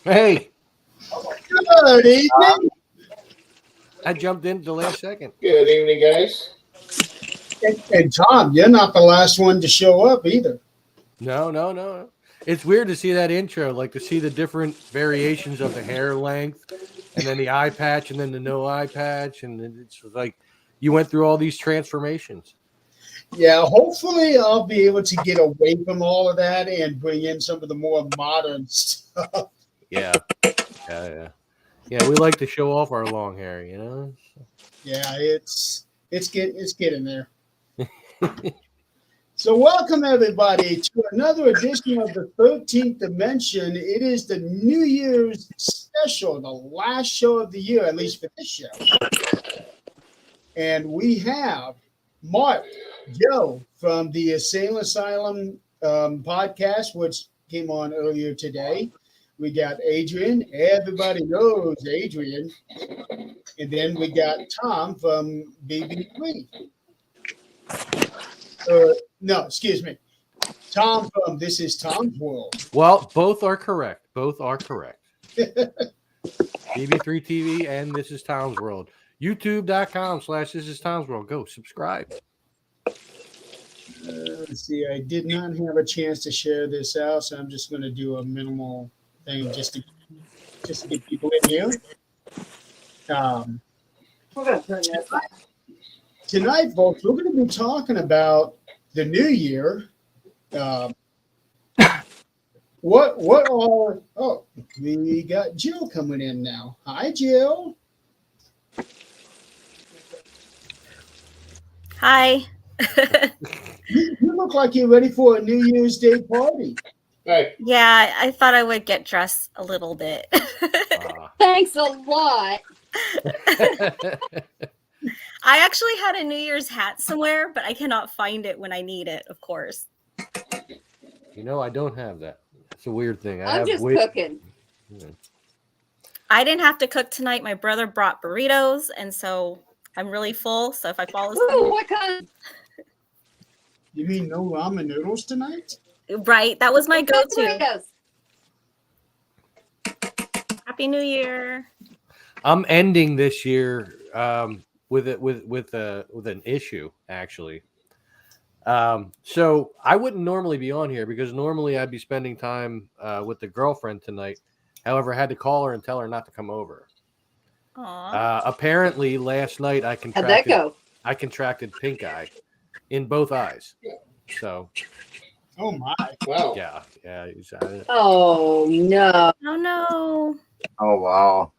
Hey, Good evening. I jumped in at the last second. Good evening, guys. And Tom, you're not the last one to show up either. No. It's weird to see that intro, like to see the different variations of the hair length, and then the eye patch, and then the no eye patch, and it's like you went through all these transformations. Yeah, hopefully I'll be able to get away from all of that and bring in some of the more modern stuff. Yeah. Yeah, we like to show off our long hair, you know. Yeah, it's getting there. So welcome everybody to another edition of the 13th Dimension. It is the New Year's special, the last show of the year, at least for this show. And we have Mark, Joe from the Salem Asylum podcast, which came on earlier today. We got Adrian. Everybody knows Adrian. And then we got Tom from BB3. No, excuse me. Tom from This Is Tom's World. Well, both are correct. BB3 TV and This Is Tom's World. YouTube.com/This Is Tom's World. Go subscribe. Let's see. I did not have a chance to share this out, so I'm just going to do a minimal thing just to get people in here. We're going to turn this off. Tonight, folks, we're going to be talking about the new year. We got Jill coming in now. Hi, Jill. Hi. You look like you're ready for a New Year's Day party. Hey, Yeah, I thought I would get dressed a little bit. Thanks a lot. I actually had a New Year's hat somewhere, but I cannot find it when I need it, of course. You know, I don't have that. It's a weird thing. I'm just cooking. I didn't have to cook tonight. My brother brought burritos, and so I'm really full. So if I fall asleep, Ooh, what kind? You mean no ramen noodles tonight? right, that was my go-to. Burritos. Happy New Year. I'm ending this year with an issue actually. So I wouldn't normally be on here because normally I'd be spending time with the girlfriend tonight. However, I had to call her and tell her not to come over. Aw. Apparently, last night How'd that go? I contracted pink eye in both eyes. So Oh, my. wow. yeah. Oh, no. Oh no. Oh, wow.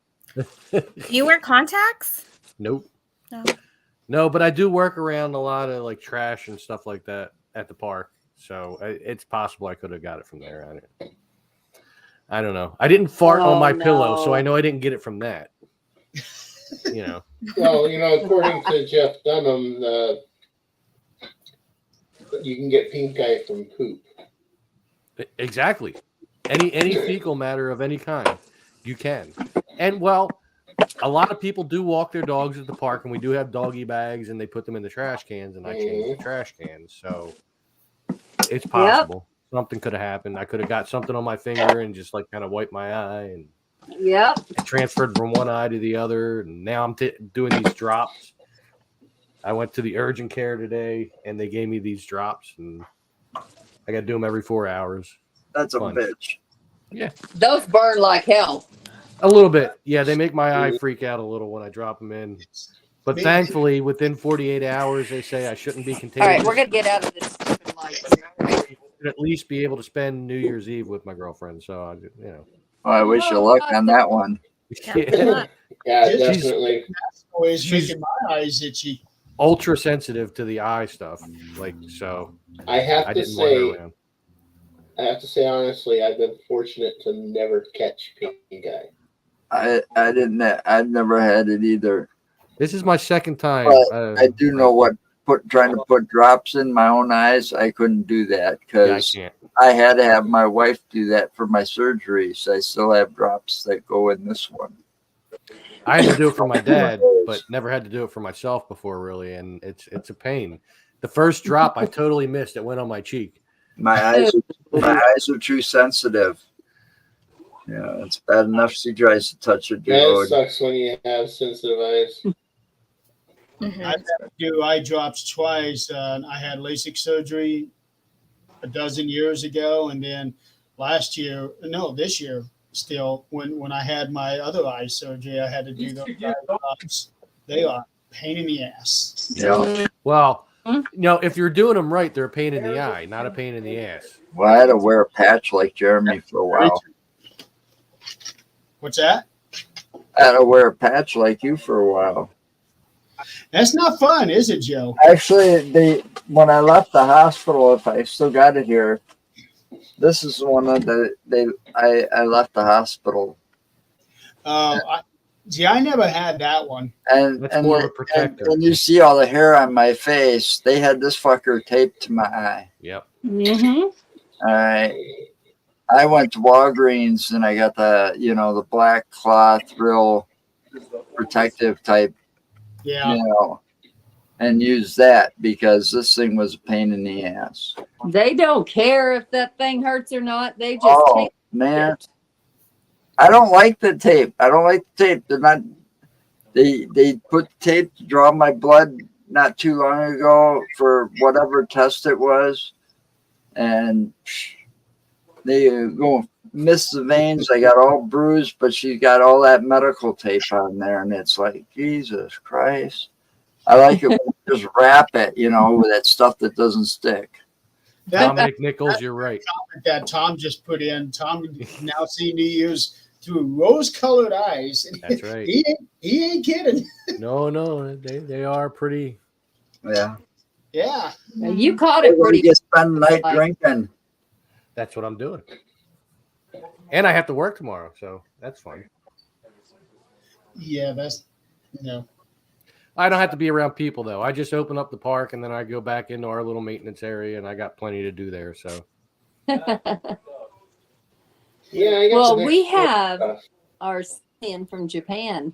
You wear contacts? Nope. No. No, but I do work around a lot of like trash and stuff like that at the park. So it's possible I could have got it from there. I don't know. I didn't fart on my pillow, so I know I didn't get it from that. You know. Well, according to Jeff Dunham, you can get pink eye from poop. Exactly. Any fecal matter of any kind, you can. And well, a lot of people do walk their dogs at the park, and we do have doggy bags, and they put them in the trash cans, and I change the trash cans. So it's possible. Something could have happened. I could have got something on my finger and just like kind of wiped my eye, and Yep. it transferred from one eye to the other. And now I'm doing these drops. I went to the urgent care today, and they gave me these drops, and I got to do them every 4 hours. That's a Fun. bitch. Yeah. Those burn like hell. A little bit. Yeah, they make my eye freak out a little when I drop them in. But Me thankfully, within 48 hours, they say I shouldn't be All contagious. right, we're going to get out of this stupid light. I should at least be able to spend New Year's Eve with my girlfriend. So, Well, I wish you luck on that one. Yeah, good luck. Yeah, She's- definitely. That's always She's- making my eyes itchy. ultra sensitive to the eye stuff. Like, so I have I to didn't want her say, around. honestly, I've been fortunate to never catch pink eye. I didn't. I've never had it either. This is my second time. But I do know what trying to put drops in my own eyes. I couldn't do that Yeah, I because can't. I had to have my wife do that for my surgery. So I still have drops that go in this one. I had to do it for my dad, but never had to do it for myself before, really, and it's a pain. The first drop I totally missed. It went on my cheek. My eyes are too sensitive. Yeah, it's bad enough she tries to touch it. That Dude. sucks when you have sensitive eyes. Mhm. I've had to do eye drops twice. I had LASIK surgery a dozen years ago, and then this year still, when I had my other eye surgery, I had to do those eye drops. They are a pain in the ass. Yeah. Well, if you're doing them right, they're a pain in the eye, not a pain in the ass. Well, I had to wear a patch like Jeremy for a while. What's that? I had to wear a patch like you for a while. That's not fun, is it, Joe? Actually, when I left the hospital, if I still got it here, this is one of I left the hospital. I never had that one. And That's more of a protector. And you see all the hair on my face. They had this fucker taped to my eye. Yep. Mm-hmm. All right. I went to Walgreens and I got the black cloth, real protective type, Yeah. and used that because this thing was a pain in the ass. They don't care if that thing hurts or not. They just Oh, take man. I don't like the tape. They're not. They put tape to draw my blood not too long ago for whatever test it was, and they go miss the veins. I got all bruised, but she got all that medical tape on there, and it's like Jesus Christ. I like it when you just wrap it, with that stuff that doesn't stick. Dominic Nichols, you're right. That Tom just put in. Tom now see New Year's through rose-colored eyes. That's right. He ain't kidding. No, they are pretty. Yeah. Yeah. You caught it We pretty. just spend the night drinking. That's what I'm doing. And I have to work tomorrow, so that's fun. Yeah, that's I don't have to be around people though. I just open up the park and then I go back into our little maintenance area, and I got plenty to do there. So Yeah, I got Well, the we next have stuff. our in from Japan.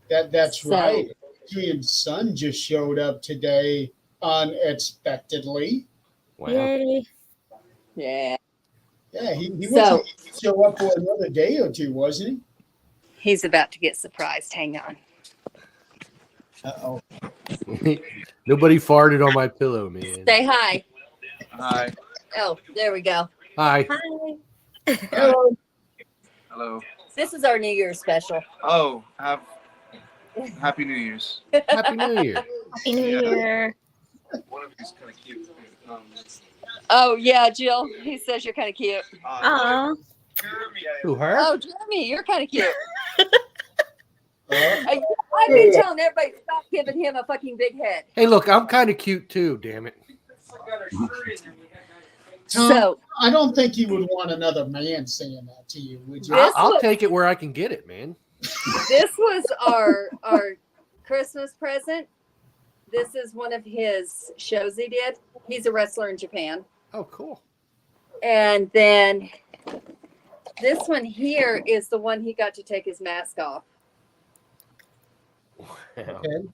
that's So- right. Adrian's son just showed up today unexpectedly. wow. Yay. Yeah. Yeah, he So- was to show up for another day or two, wasn't He's about to get surprised. Hang on. he? Uh-oh. Nobody farted on my pillow, man. Say hi. Hi. Oh, there we go. Hi. Hi. Hello. Hello. This is our New Year's special. Oh, Happy New Year's. Happy New Year. Happy New Year. One of these kind of cute. Oh, yeah, Jill. He says you're kind of cute. Aw. Who, her? Oh, Jeremy, you're kind of cute. Uh, I've been telling everybody stop giving him a fucking big head. Hey, look, I'm kind of cute too. Damn it. Tom, So I don't think you would want another man saying that to you, would you? This I'll was- take it where I can get it, man. this was our Christmas present. This is one of his shows he did. He's a wrestler in Japan. Oh, cool. And then this one here is the one he got to take his mask off. Wow. Okay.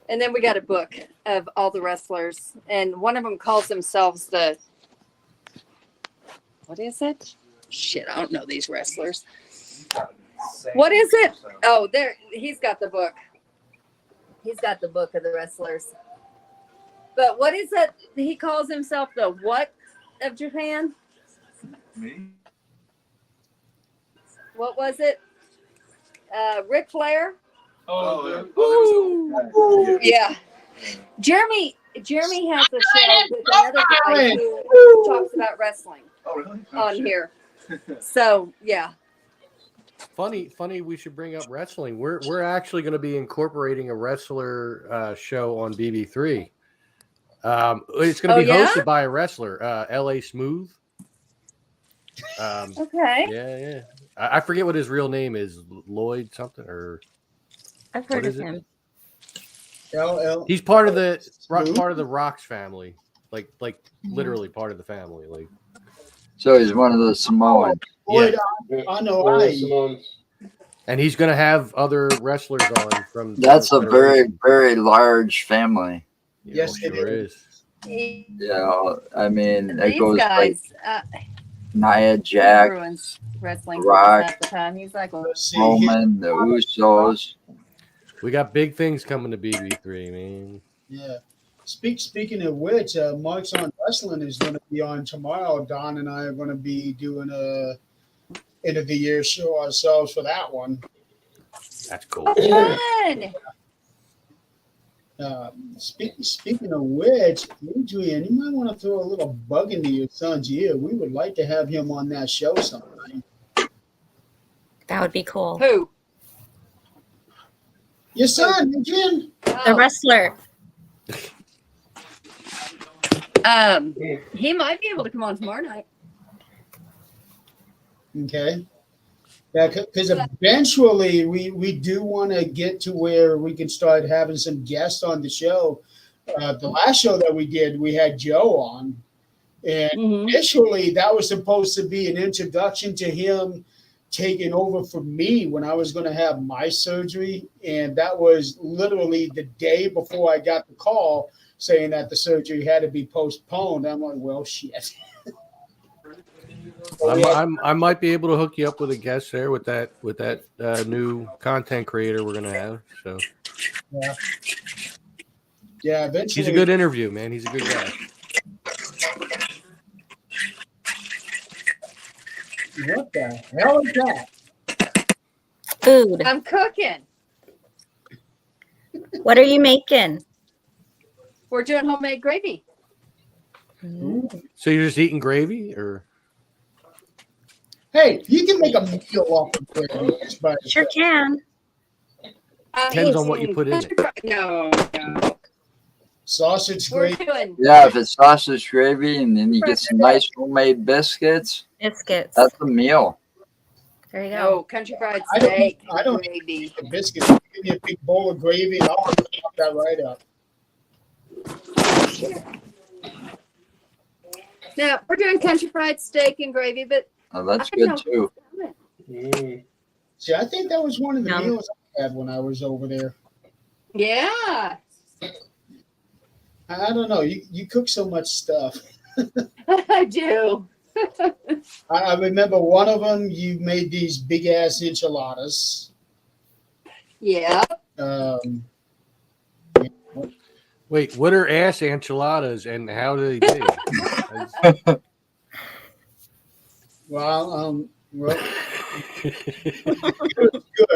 And then we got a book of all the wrestlers. And one of them calls themselves what is it? Shit, I don't know these wrestlers. What is it? Oh, there, he's got the book. He's got the book of the wrestlers. But what is it? He calls himself the what of Japan? Me? What was it? Ric Flair? Oh, Yeah. Jeremy has a show with another guy who talks about wrestling Oh, really? on here. So yeah. Funny. We should bring up wrestling. We're actually going to be incorporating a wrestler show on BB3. It's going to be yeah? hosted by a wrestler, LA Smooth. Okay. Yeah. I forget what his real name is. Lloyd something or I've heard What of is it? him. LL. he's part of the Smooth? part of the Rocks family. Like literally part of the family. Like So he's one of the Samoans. Boyd, I know. Simone's. and he's going to have other wrestlers on from That's a from very, very large family. you Yes, know, it sure is. is. I mean, it These goes like guys, Nia Jax, Bruins wrestling Rock. at the time. He's like, well, Let's see here. Roman, the Usos. We got big things coming to BB3, man. Yeah. Speaking of which, Marks on Wrestling is going to be on tomorrow. Don and I are going to be doing a end of the year show ourselves for that one. That's cool. fun. Speaking of which, Adrian, you might want to throw a little bug into your son's ear. We would like to have him on that show sometime. That would be cool. Who? Your son, Adrian. The Oh, wrestler. he might be able to come on tomorrow night. Okay. Yeah, because eventually we do want to get to where we can start having some guests on the show. The last show that we did, we had Joe on. And initially, that was supposed to be an introduction to him taking over for me when I was going to have my surgery. And that was literally the day before I got the call saying that the surgery had to be postponed. I'm like, well, shit. I might be able to hook you up with a guest there with that new content creator we're gonna have. So Yeah, eventually. he's a good interview, man. He's a good guy. What the hell is that? Food. I'm cooking. What are you making? We're doing homemade gravy. So you're just eating gravy, or Hey, you can make a meal off of gravy just by Sure yourself. can. Depends on what you put in it. No. Sausage We're gravy. doing Yeah, if it's sausage gravy and then you get some nice homemade biscuits, Biscuits. that's a meal. There you go. no country fried I don't- steak. I don't- Gravy. The biscuits. Give me a big bowl of gravy and I'll chop that right up. No, we're doing country fried steak and gravy, but Oh, that's I don't good know. too. See, I think that was one of the Yum. meals I had when I was over there. Yeah. I don't know. You cook so much stuff. I do. I remember one of them, you made these big ass enchiladas. Yeah. wait, what are ass enchiladas and how do they taste? Well, good.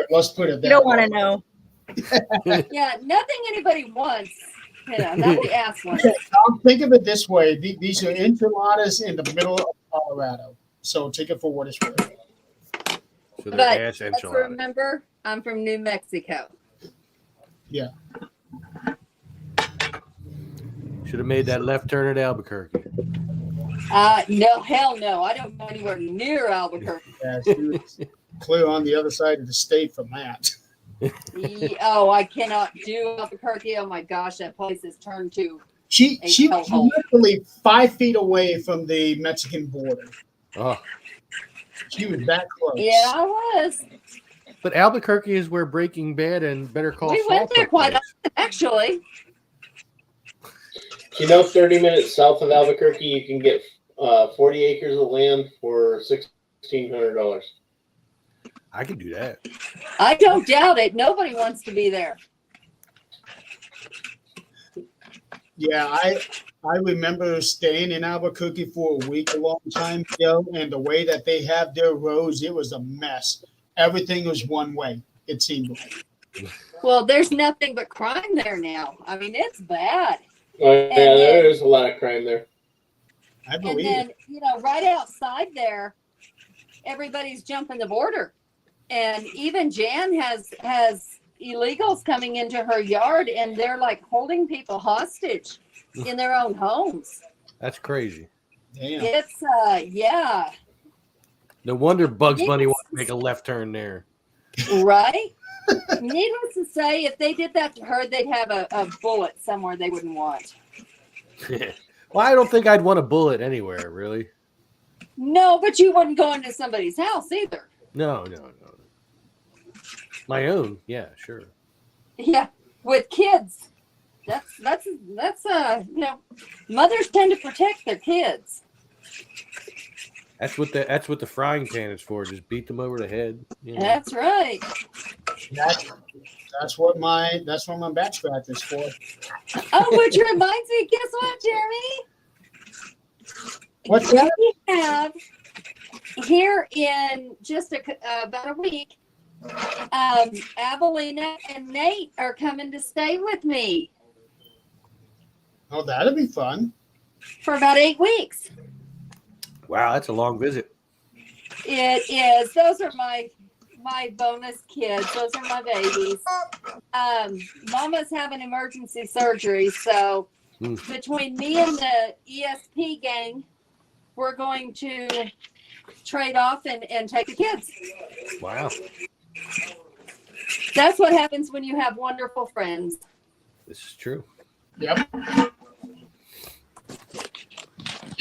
Let's put it that You don't way. want to know. Yeah. Nothing anybody wants. You know, not the ass one. Think of it this way. These are enchiladas in the middle of Colorado. So take it for what it's worth. So they're But ass let's enchiladas. remember, I'm from New Mexico. Should have made that left turn at Albuquerque. No, hell no. I don't go anywhere near Albuquerque. Yeah, she was clear on the other side of the state from that. Oh, I cannot do Albuquerque. Oh my gosh, that place is turned to. She was hellhole. literally 5 feet away from the Mexican border. Oh, She was that close. Yeah, I was. but Albuquerque is where Breaking Bad and Better Call We Saul went there took quite place. Actually. You know, 30 minutes south of Albuquerque, you can get 40 acres of land for $1,600. I can do that. I don't doubt it. Nobody wants to be there. Yeah, I remember staying in Albuquerque for a week a long time ago, and the way that they have their roads, it was a mess. Everything was one way, it seemed like. Well, there's nothing but crime there now. I mean, it's bad. Oh, yeah, there is a lot of crime there. I And believe then, it. you know, right outside there, everybody's jumping the border. And even Jan has illegals coming into her yard, and they're like holding people hostage in their own homes. That's crazy. Damn. It's yeah, No wonder Bugs Bunny wanted to make a left turn there. right. Needless to say, if they did that to her, they'd have a bullet somewhere they wouldn't want. Well, I don't think I'd want a bullet anywhere, really. No, but you wouldn't go into somebody's house either. No. My own, yeah, sure. Yeah, with kids. That's you know, mothers tend to protect their kids. That's what the frying pan is for. Just beat them over the head. You know? That's right. That's what my back scratch is for. Oh, which reminds me, guess what, Jeremy? What's that? We have here in just about a week, Avelina and Nate are coming to stay with me Oh, that'll be fun. for about 8 weeks. Wow, that's a long visit. It is. Those are my bonus kids. Those are my babies. Mama's having emergency surgery, so between me and the ESP gang, we're going to trade off and take the kids. Wow, That's what happens when you have wonderful friends. this is true. Yep.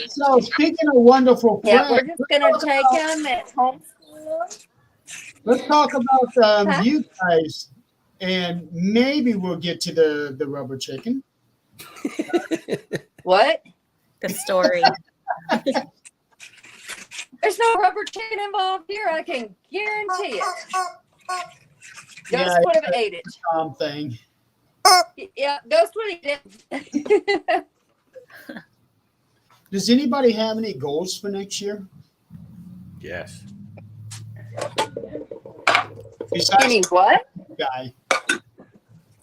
So speaking of wonderful Yeah, we're friends, just gonna take them at homeschool. let's talk about Huh? you guys, and maybe we'll get to the rubber chicken. What? Good story. There's no rubber chicken involved here. I can guarantee it. Yeah, Ghost would have ate it. Thing. Yeah, Ghost would have it. Does anybody have any goals for next year? Yes. Besides Any what? the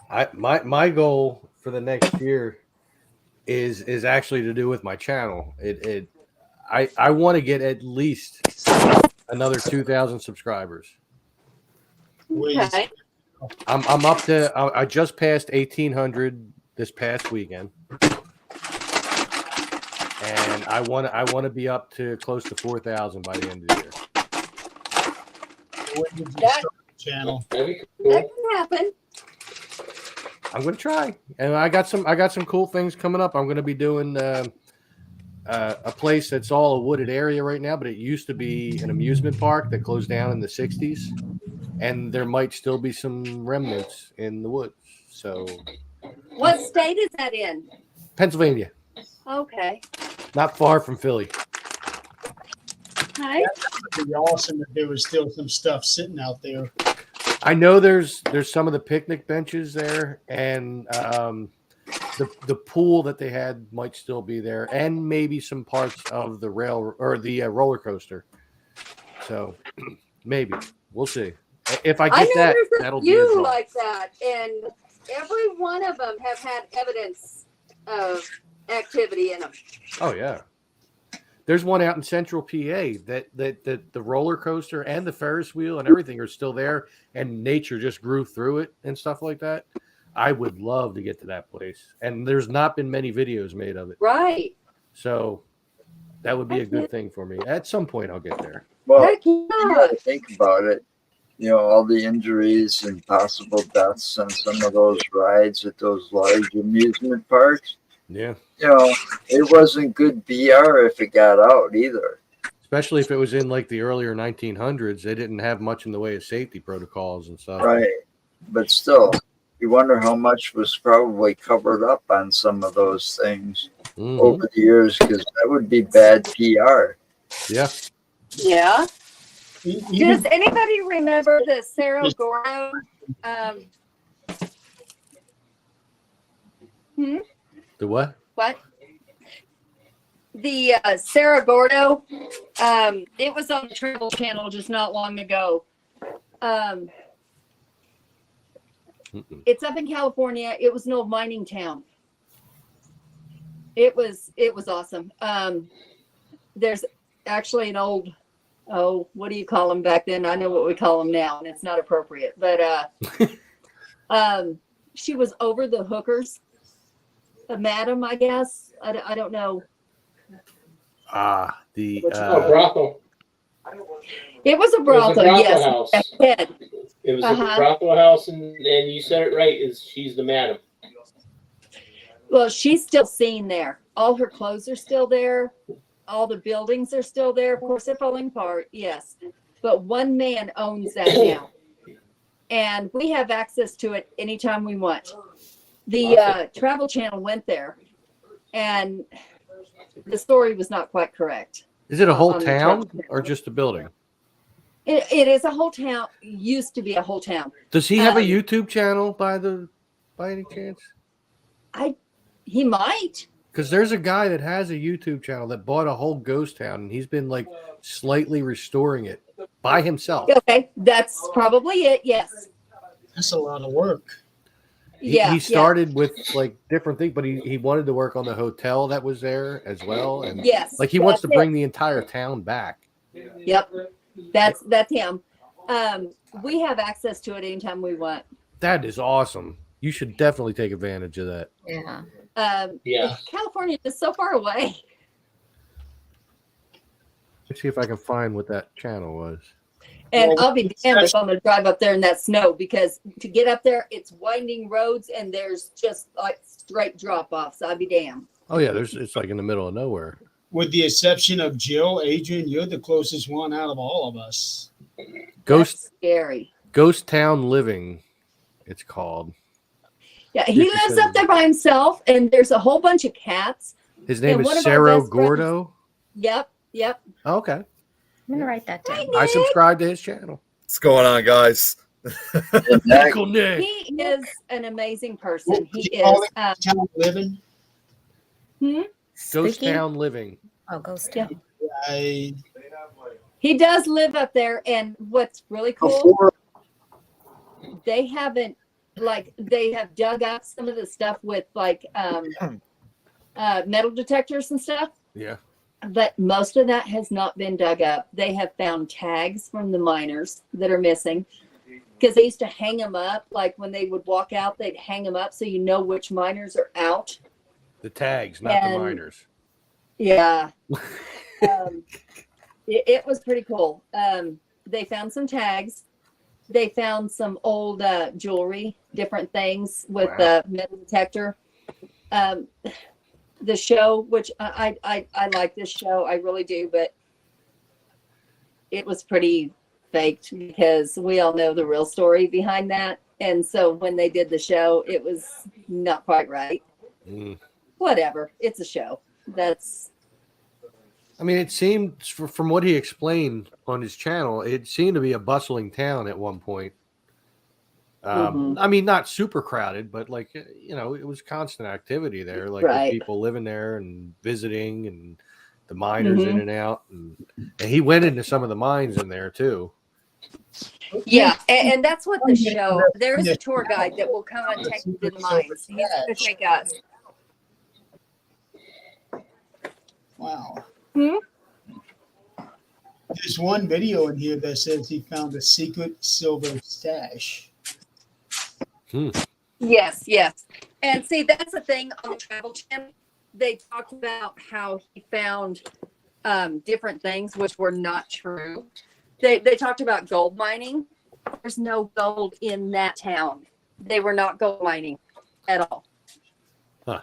guy. My goal for the next year is actually to do with my channel. I want to get at least another 2,000 subscribers. Okay. I'm up to I just passed 1,800 this past weekend, and I want to be up to close to 4,000 by the end of the year. When did you That- start the channel? That'd be That cool. can happen. I'm gonna try, and I got some cool things coming up. I'm gonna be doing a place that's all a wooded area right now, but it used to be an amusement park that closed down in the 60s, and there might still be some remnants in the woods. So What state is that in? Pennsylvania, Okay. not far from Philly. Hi. It'd be awesome if there was still some stuff sitting out there. I know there's some of the picnic benches there, and the pool that they had might still be there, and maybe some parts of the rail or the roller coaster. So maybe we'll see. If I I get know that, there's that'll a be a few draw. like that, and every one of them have had evidence of activity in them. Oh yeah. There's one out in Central PA that the roller coaster and the Ferris wheel and everything are still there, and nature just grew through it and stuff like that. I would love to get to that place, and there's not been many videos made of it, Right. so that would be a good thing for me. At some point, I'll get there. Well, Heck you yeah. gotta think about it. You know, all the injuries and possible deaths on some of those rides at those large amusement parks. Yeah, You know, it wasn't good BR if it got out either. especially if it was in like the earlier 1900s. They didn't have much in the way of safety protocols and stuff. Right. But still, you wonder how much was probably covered up on some of those things Mhm. over the years, because that would be bad PR. Yeah. Yeah. Even Does anybody remember the Cerro Gordo? The what? What? The Cerro Gordo. It was on the Travel Channel just not long ago. Mm-mm. It's up in California. It was an old mining town. It was awesome. There's actually an old, what do you call them back then? I know what we call them now, and it's not appropriate. But she was over the hookers, a madam, I guess. I don't know. The Oh, brothel. It was a It was a brothel, brothel yes. house. Head. It was Uh-huh. a brothel house, and you said it right. Is she's the madam? Well, she's still seen there. All her clothes are still there. All the buildings are still there. Of course, they're falling apart, yes. But one man owns that now. And we have access to it anytime we want. The Travel Channel went there, and the story was not quite correct. Is it a whole on the town Travel or Channel. just a building? It is a whole town. Used to be a whole town. Does he have a Um, YouTube channel by any chance? He might. Because there's a guy that has a YouTube channel that bought a whole ghost town, and he's been like slightly restoring it by himself. Okay, that's probably it. Yes. That's a lot of work. He started with like different things, but he wanted to work on the hotel that was there as well, and Yes. like he wants to that's bring the entire town back. it. Yep. That's him. We have access to it anytime we want. That is awesome. You should definitely take advantage of that. Yeah. Yeah. California is so far away. Let's see if I can find what that channel was. And Well, I'll be damned if I'm going to drive up there in that snow, because to get up there, it's winding roads and there's just like straight drop offs. I'll be damned. Oh yeah, it's like in the middle of nowhere. With the exception of Jill, Adrian, you're the closest one out of all of us. Ghost That's scary. Ghost Town Living, it's called. Yeah, he lives up there by himself, and there's a whole bunch of cats. His name And one is of our Cerro best friends- Gordo. Yep. Okay, I'm gonna write that down. I subscribe to his channel. What's going on, guys? Uncle Nick. He is an amazing person. He What do you call is. it? Town living. Ghost Spooky? Town Living. Oh, Ghost Yeah. Town. He does live up there, and what's really cool, Before they haven't they have dug up some of the stuff with metal detectors and stuff, Yeah. but most of that has not been dug up. They have found tags from the miners that are missing, because they used to hang them up. Like when they would walk out, they'd hang them up so you know which miners are out. The tags, not the And- miners. Yeah. It was pretty cool. They found some tags. They found some old jewelry, different things with Wow. the metal detector. The show, which I like this show, I really do, but it was pretty faked, because we all know the real story behind that. And so when they did the show, it was not quite right. Mm. Whatever. It's a show. I mean, it seemed from what he explained on his channel, it seemed to be a bustling town at one point. I mean, not super crowded, but like, it was constant activity there, like with Right. people living there and visiting, and the miners in and out. And he went into some of the mines in there too. Yeah, and that's what the show. There is a tour guide that will come and take you to the mines. He's going to take us. Wow. Hmm? There's one video in here that says he found a secret silver stash. Yes. And see, that's the thing on the Travel Channel. They talked about how he found different things which were not true. They talked about gold mining. There's no gold in that town. They were not gold mining at all. Huh.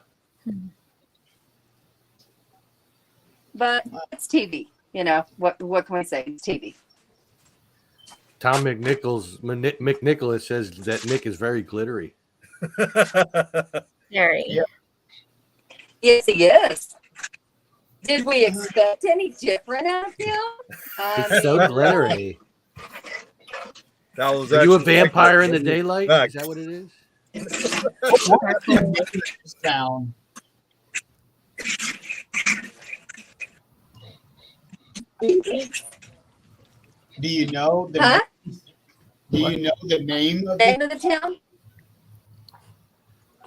But it's TV. What can we say? It's TV. Tom McNicholas says that Nick is very glittery. Very. Yeah. Yes, he is. Did we expect any different out of him? It's so glittery. That was Are you a actually vampire in the like- daylight? Is that what it is? Down. Do you know the Huh? Do you know the name of Name the of the town?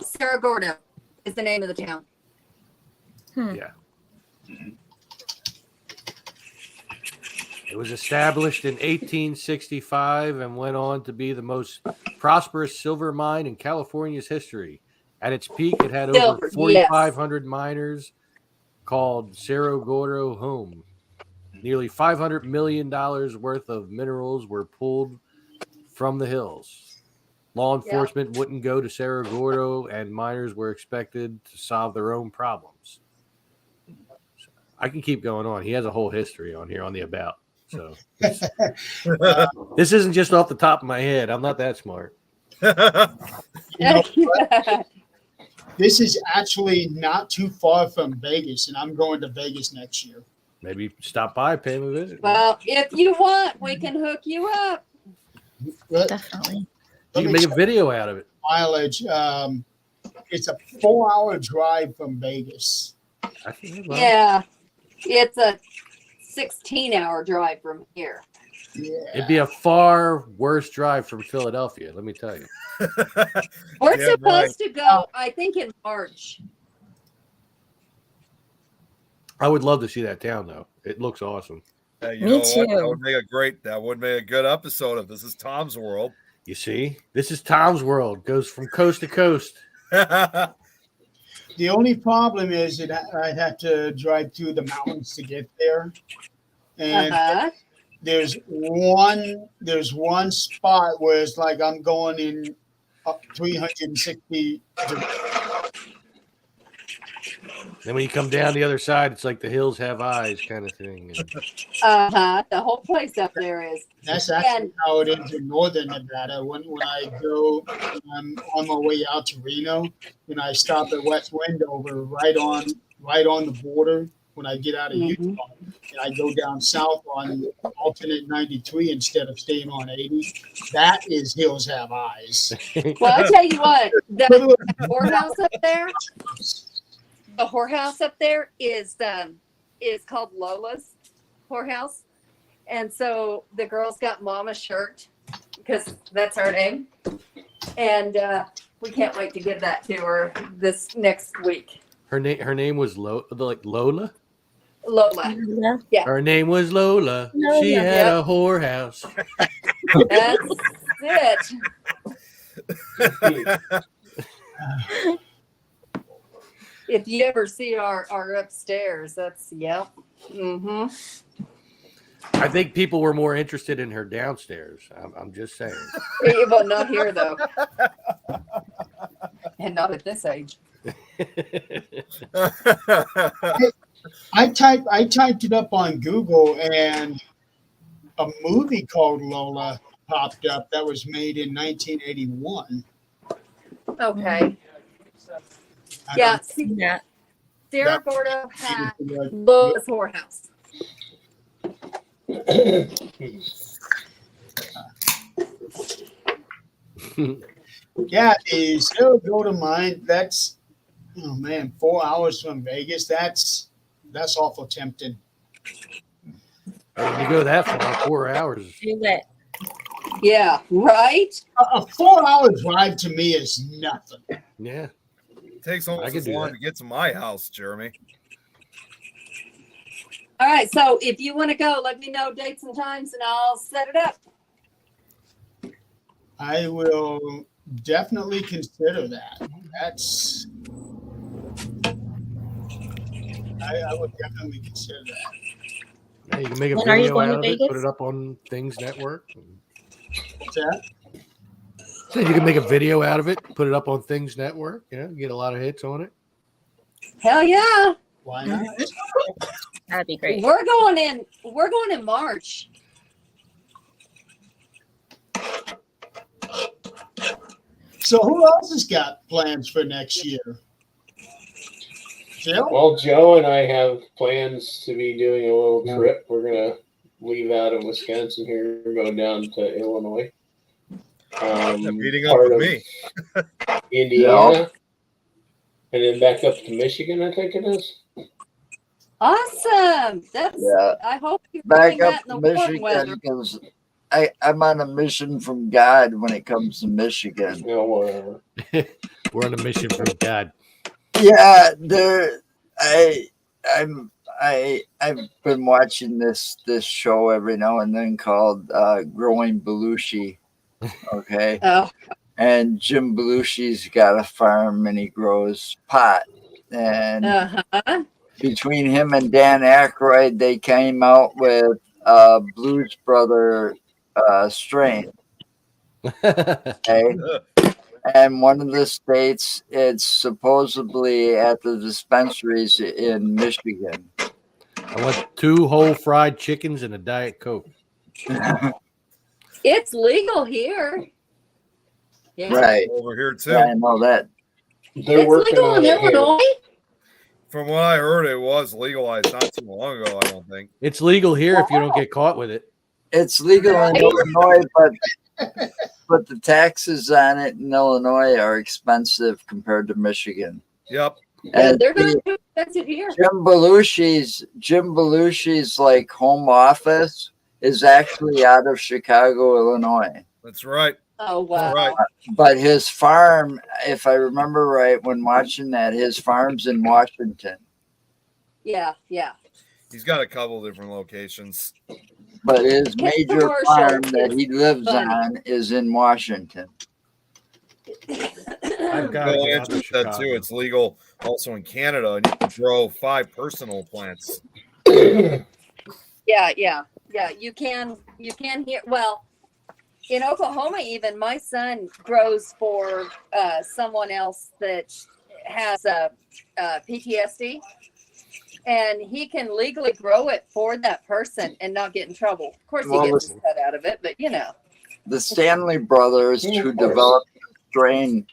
Cerro Gordo is the name of the town. Yeah. It was established in 1865 and went on to be the most prosperous silver mine in California's history. At its peak, it had over Silver, 4,500 miners called Cerro Gordo home. Nearly $500 million worth of minerals were pulled from the hills. Law enforcement wouldn't go to Cerro Gordo, and miners were expected to solve their own problems. I can keep going on. He has a whole history on here on the about. So this isn't just off the top of my head. I'm not that smart. This is actually not too far from Vegas, and I'm going to Vegas next year. Maybe stop by, pay him a visit. Well, if you want, we can hook you up. Definitely. You Let can me make a check video out of it. mileage. It's a 4-hour drive from Vegas. I think, well, Yeah, it's a 16-hour drive from here. Yeah. it'd be a far worse drive from Philadelphia, let me tell you. We're Yeah, supposed to go, I think, in March. I would love to see that town, though. It looks awesome. Hey, you Me know what? too. That would make a good episode of This Is Tom's World. You see, this is Tom's World. Goes from coast to coast. The only problem is that I'd have to drive through the mountains to get there. And Uh-huh. there's one spot where it's like I'm going in up 360 Then when you come down the other side, it's like the hills have eyes kind of thing. And Uh-huh. The whole place up there is. That's actually how it is in northern Nevada. When I go, I'm on my way out to Reno, and I stop at West Wendover, right on the border. When I get out of Mhm. Utah, and I go down south on alternate 93 instead of staying on 80. That is hills have eyes. Well, I'll tell you what, the whorehouse up there, the whorehouse up there is called Lola's whorehouse. And so the girl's got Mama's shirt because that's her name. And we can't wait to give that to her this next week. her name was Lola. Lola. Yeah. Her name was Lola. Lola. She had a whorehouse. That's it. If you ever see our upstairs, that's, yep. Mm-hmm. I think people were more interested in her downstairs. I'm just saying. Well, not here, though. And not at this age. I typed it up on Google, and a movie called Lola popped up that was made in 1981. Okay. I Yeah. don't- Yeah. Sarah Gordo had Like, Lola's whorehouse. Yeah, the Saratoga mine, that's, oh man, 4 hours from Vegas. That's awful tempting. When you go that far, 4 hours. Do it. Yeah, right? A 4 hour drive to me is nothing. Yeah. It takes I almost could as do long that. to get to my house, Jeremy. All right. So if you want to go, let me know dates and times and I'll set it up. I will definitely consider that. That's, I would definitely consider that. Yeah, you can make a When are you video going out to of it, Vegas? put it up on Things Network. What's that? So you can make a video out of it, put it up on Things Network. You know, get a lot of hits on it. Hell yeah. Why not? That'd be great. We're going in March. So who else has got plans for next year? Jill? Well, Joe and I have plans to be doing a little trip. We're gonna leave out of Wisconsin here, go down to Illinois. Meeting up part with of me. Indiana, and then back up to Michigan. I think it is. Awesome. That's. Yeah. I hope you're Back doing up that in to the warm weather. Michigan because I'm on a mission from God when it comes to Michigan. No, whatever. We're on a mission from God. Yeah, I've been watching this show every now and then called Growing Belushi. Okay. Oh, And Jim Belushi's got a farm and he grows pot. And uh-huh. between him and Dan Aykroyd, they came out with Blues Brother strain. Okay. And one of the states, it's supposedly at the dispensaries in Michigan. I want 2 whole fried chickens and a Diet Coke. It's legal here. Yeah. Right. Over here too. Yeah, I know that. They're It's working legal on in it here. Illinois. From what I heard, it was legalized not too long ago. I don't think. It's legal here if you don't get caught with it. It's legal in Right. Illinois, but the taxes on it in Illinois are expensive compared to Michigan. Yep. Yeah, And they're not too expensive here. Jim Belushi's like home office is actually out of Chicago, Illinois. That's right. Oh wow. Right. But his farm, if I remember right, when watching that, his farm's in Washington. Yeah, yeah. He's got a couple different locations. But his His major commercial farm that he lives funny. on is in Washington. I've got Bill to get out Andrews to said too. Chicago. It's legal also in Canada, and you can grow 5 personal plants. Yeah, yeah, yeah. You can hear. Well, in Oklahoma, even my son grows for someone else that has PTSD, and he can legally grow it for that person and not get in trouble. Of course, he Well, gets his cut out of it, but you know. The Stanley brothers, Yeah, who of course. developed a strain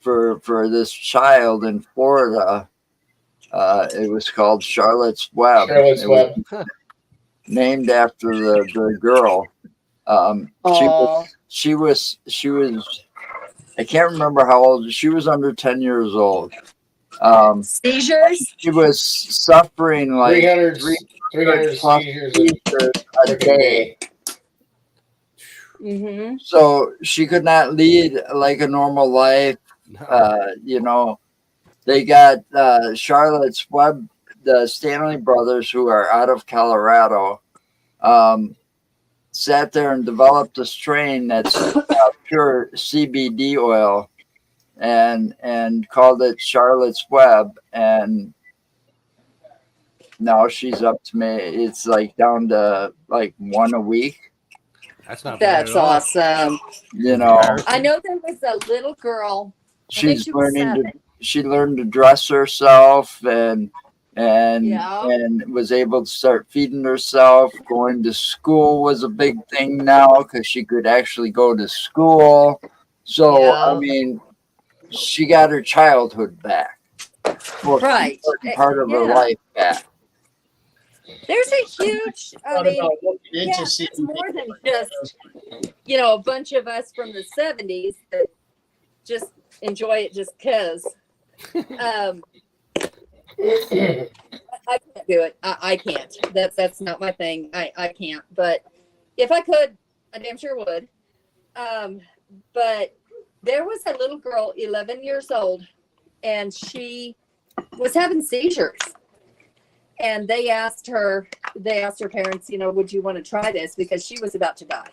for this child in Florida, it was called Charlotte's Web. Charlotte's It was Web. named after the girl. Aw. She was I can't remember how old. She was under 10 years old. Seizures. She was suffering like 300 plus seizures seizures a a day. day. Mm-hmm. So she could not lead like a normal life. You know, they got Charlotte's Web, the Stanley brothers, who are out of Colorado, sat there and developed a strain that's pure CBD oil, and called it Charlotte's Web. And now she's up to me. It's like down to like 1 a week. That's not bad That's at all. awesome. You know, I know there was a little girl. I think she's she was learning to 7. she learned to dress herself and Yeah. was able to start feeding herself. Going to school was a big thing now because she could actually go to school. So Yeah. I mean, she got her childhood back. Well, Right. part of her Yeah. life back. There's a huge. I Thought mean, about looking yeah, into it's CBD. more than just a bunch of us from the 70s that just enjoy it just because. I can't do it. I can't. That's not my thing. I can't. But if I could, I damn sure would. But there was a little girl, 11 years old, and she was having seizures. And they asked her parents, would you want to try this? Because she was about to die.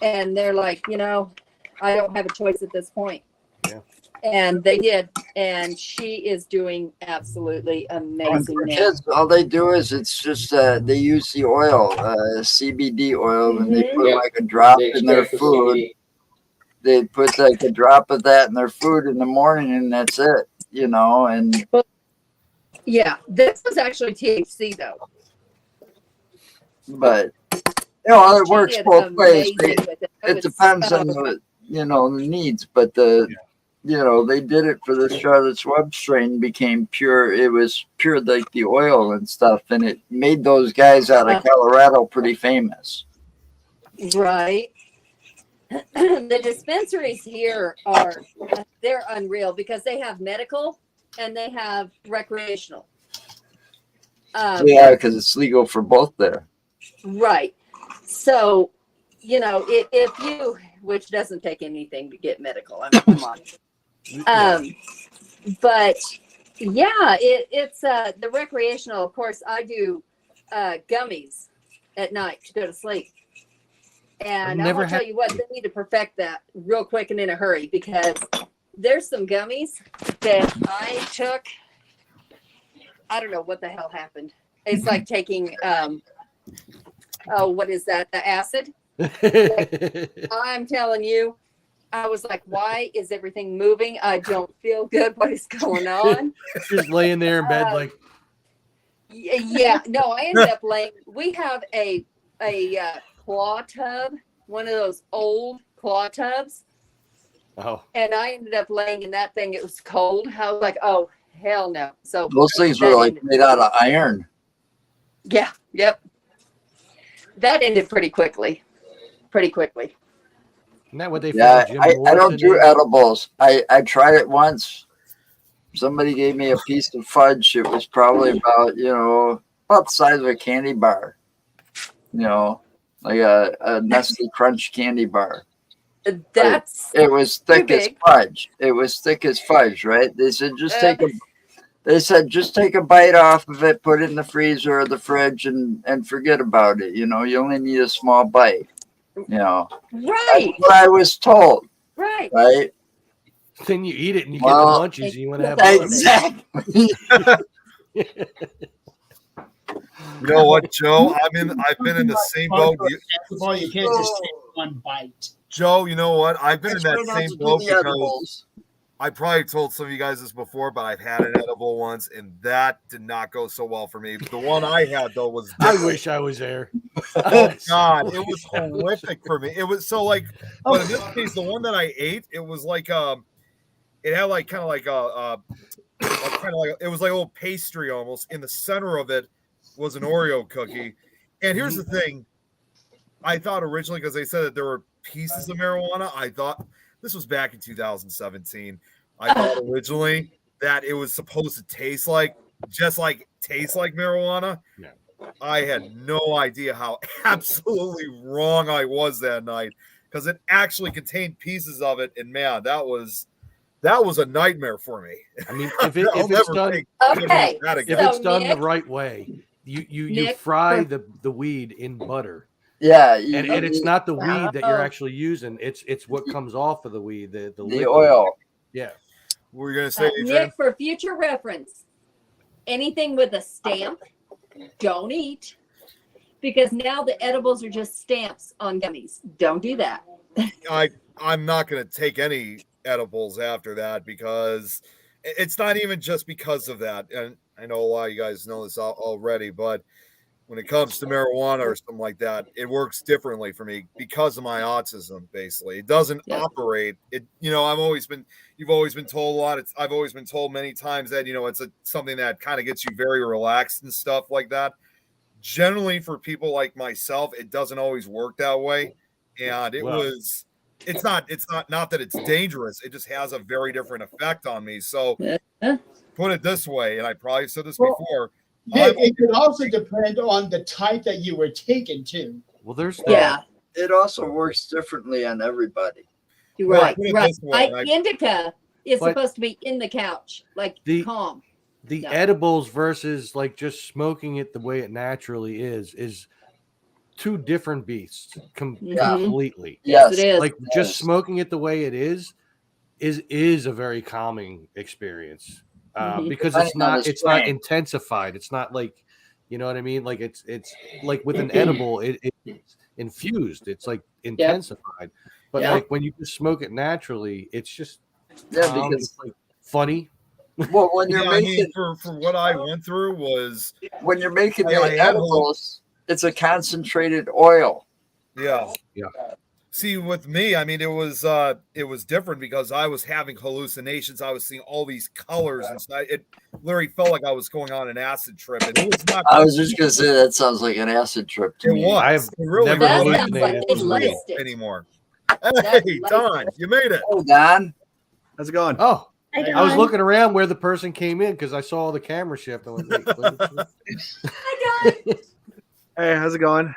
And they're like, I don't have a choice at this point. Yeah. And they did. And she is doing absolutely amazing For now. kids, all they do is it's just they use the oil, CBD oil, and they Mhm. put Yeah. like a drop They in their extract the food. CBD. They put like a drop of that in their food in the morning, and that's it. And Yeah. This was actually THC, though. but it She works did both ways. amazing with it. It depends on the needs, but they did it for the Charlotte's Web strain. Became pure. It was pure like the oil and stuff, and it made those guys out of Colorado pretty famous. Right. The dispensaries here they're unreal because they have medical and they have recreational. Yeah, because it's legal for both there. Right. So, if you, which doesn't take anything to get medical, I mean, come on. But yeah, it's the recreational. Of course, I do gummies at night to go to sleep. And I've I never will tell you what, they need to perfect that real quick and in a hurry because there's some gummies that I took. I don't know what the hell happened. It's like taking, what is that? The acid. I'm telling you, I was like, why is everything moving? I don't feel good. What is going on? Just laying there in bed, like, Yeah, no, I ended up laying. We have a claw tub, one of those old claw tubs, oh, and I ended up laying in that thing. It was cold. I was like, oh hell no. So Those things were that like ended- made out of iron. Yeah, yep. That ended pretty quickly. Isn't that what they Yeah, found Jim I Morrison don't do in? edibles. I tried it once. Somebody gave me a piece of fudge. It was probably about the size of a candy bar. Like a Nestle Crunch candy bar. That's It was thick as big. fudge. It was thick as fudge, right? They said just Uh. take a bite off of it, put it in the freezer or the fridge, and forget about it. You only need a small bite. right, That's what I was told, right. right? Then you eat it and you Well, get the munchies and you want to have more of it. Exactly. You know what, Joe? I've been in the same boat. Basketball, you can't just take one bite. Joe, you know what? I've been I in try that not to same do boat the because edibles. I probably told some of you guys this before, but I've had an edible once, and that did not go so well for me. The one I had though was I wish I was there. oh god, it was horrific for me. It was so like, but in this case, the one that I ate, it was like it had like kind of like it was like a little pastry almost. In the center of it was an Oreo cookie, and here's the thing: I thought originally because they said that there were pieces of marijuana, I thought this was back in 2017. I thought originally that it was supposed to taste like marijuana. Yeah. I had no idea how absolutely wrong I was that night because it actually contained pieces of it, and man, that was a nightmare for me. I mean, I'll if it's never done, take Okay, that if again. So, it's done Nick- the right way, you Nick, fry for- the weed in butter, Yeah, and it's not the weed that you're Oh. actually using. It's what comes off of the weed, the the liquid. oil. Yeah. What were you gonna say, Adrian? Nick, for future reference, anything with a stamp, don't eat. Because now the edibles are just stamps on gummies. Don't do that. I'm not going to take any edibles after that because it's not even just because of that. And I know a lot of you guys know this already, but when it comes to marijuana or something like that, it works differently for me because of my autism. Basically, it doesn't Yeah. operate. You've always been told a lot. I've always been told many times that it's something that kind of gets you very relaxed and stuff like that. Generally, for people like myself, it doesn't always work that way, and it's not that it's dangerous. It just has a very different effect on me. So put it this way, and I probably said this Well, before. Nick, it could also depend on the type that you were taking too. Well, there's that. Yeah, It also works differently on everybody. you're Well, right. put it Right. this way, Indica is But- supposed to be in the couch, like The- calm. The Yeah. edibles versus like just smoking it the way it naturally is two different beasts completely. Yes. It is. Like just smoking it the way it is a very calming experience Mhm. because Depending on the it's not strain. intensified. It's not like, you know what I mean? Like it's like with an edible, it's infused. It's like intensified. But Yeah. like when you just smoke it naturally, it's just Yeah, calm, because it's like funny. well, when you're Yeah, I making mean, for what I went through was the I have edibles, it's a concentrated oil. yeah. Yeah. See, with me, I mean, it was different because I was having hallucinations. I was seeing all these colors and stuff. It literally felt like I was going on an acid trip, and it was not. I was just gonna say that sounds like an acid trip to It me. was. I have It really never was. That sounds hallucinated. like It they wasn't real laced it. anymore. That's Hey, like- Don, you made it. Oh, Don. How's it going? Oh, Hi, I was Dawn. looking around where the person came in because I saw the camera shift. I went, wait, Hi, Don. Hey, how's it going?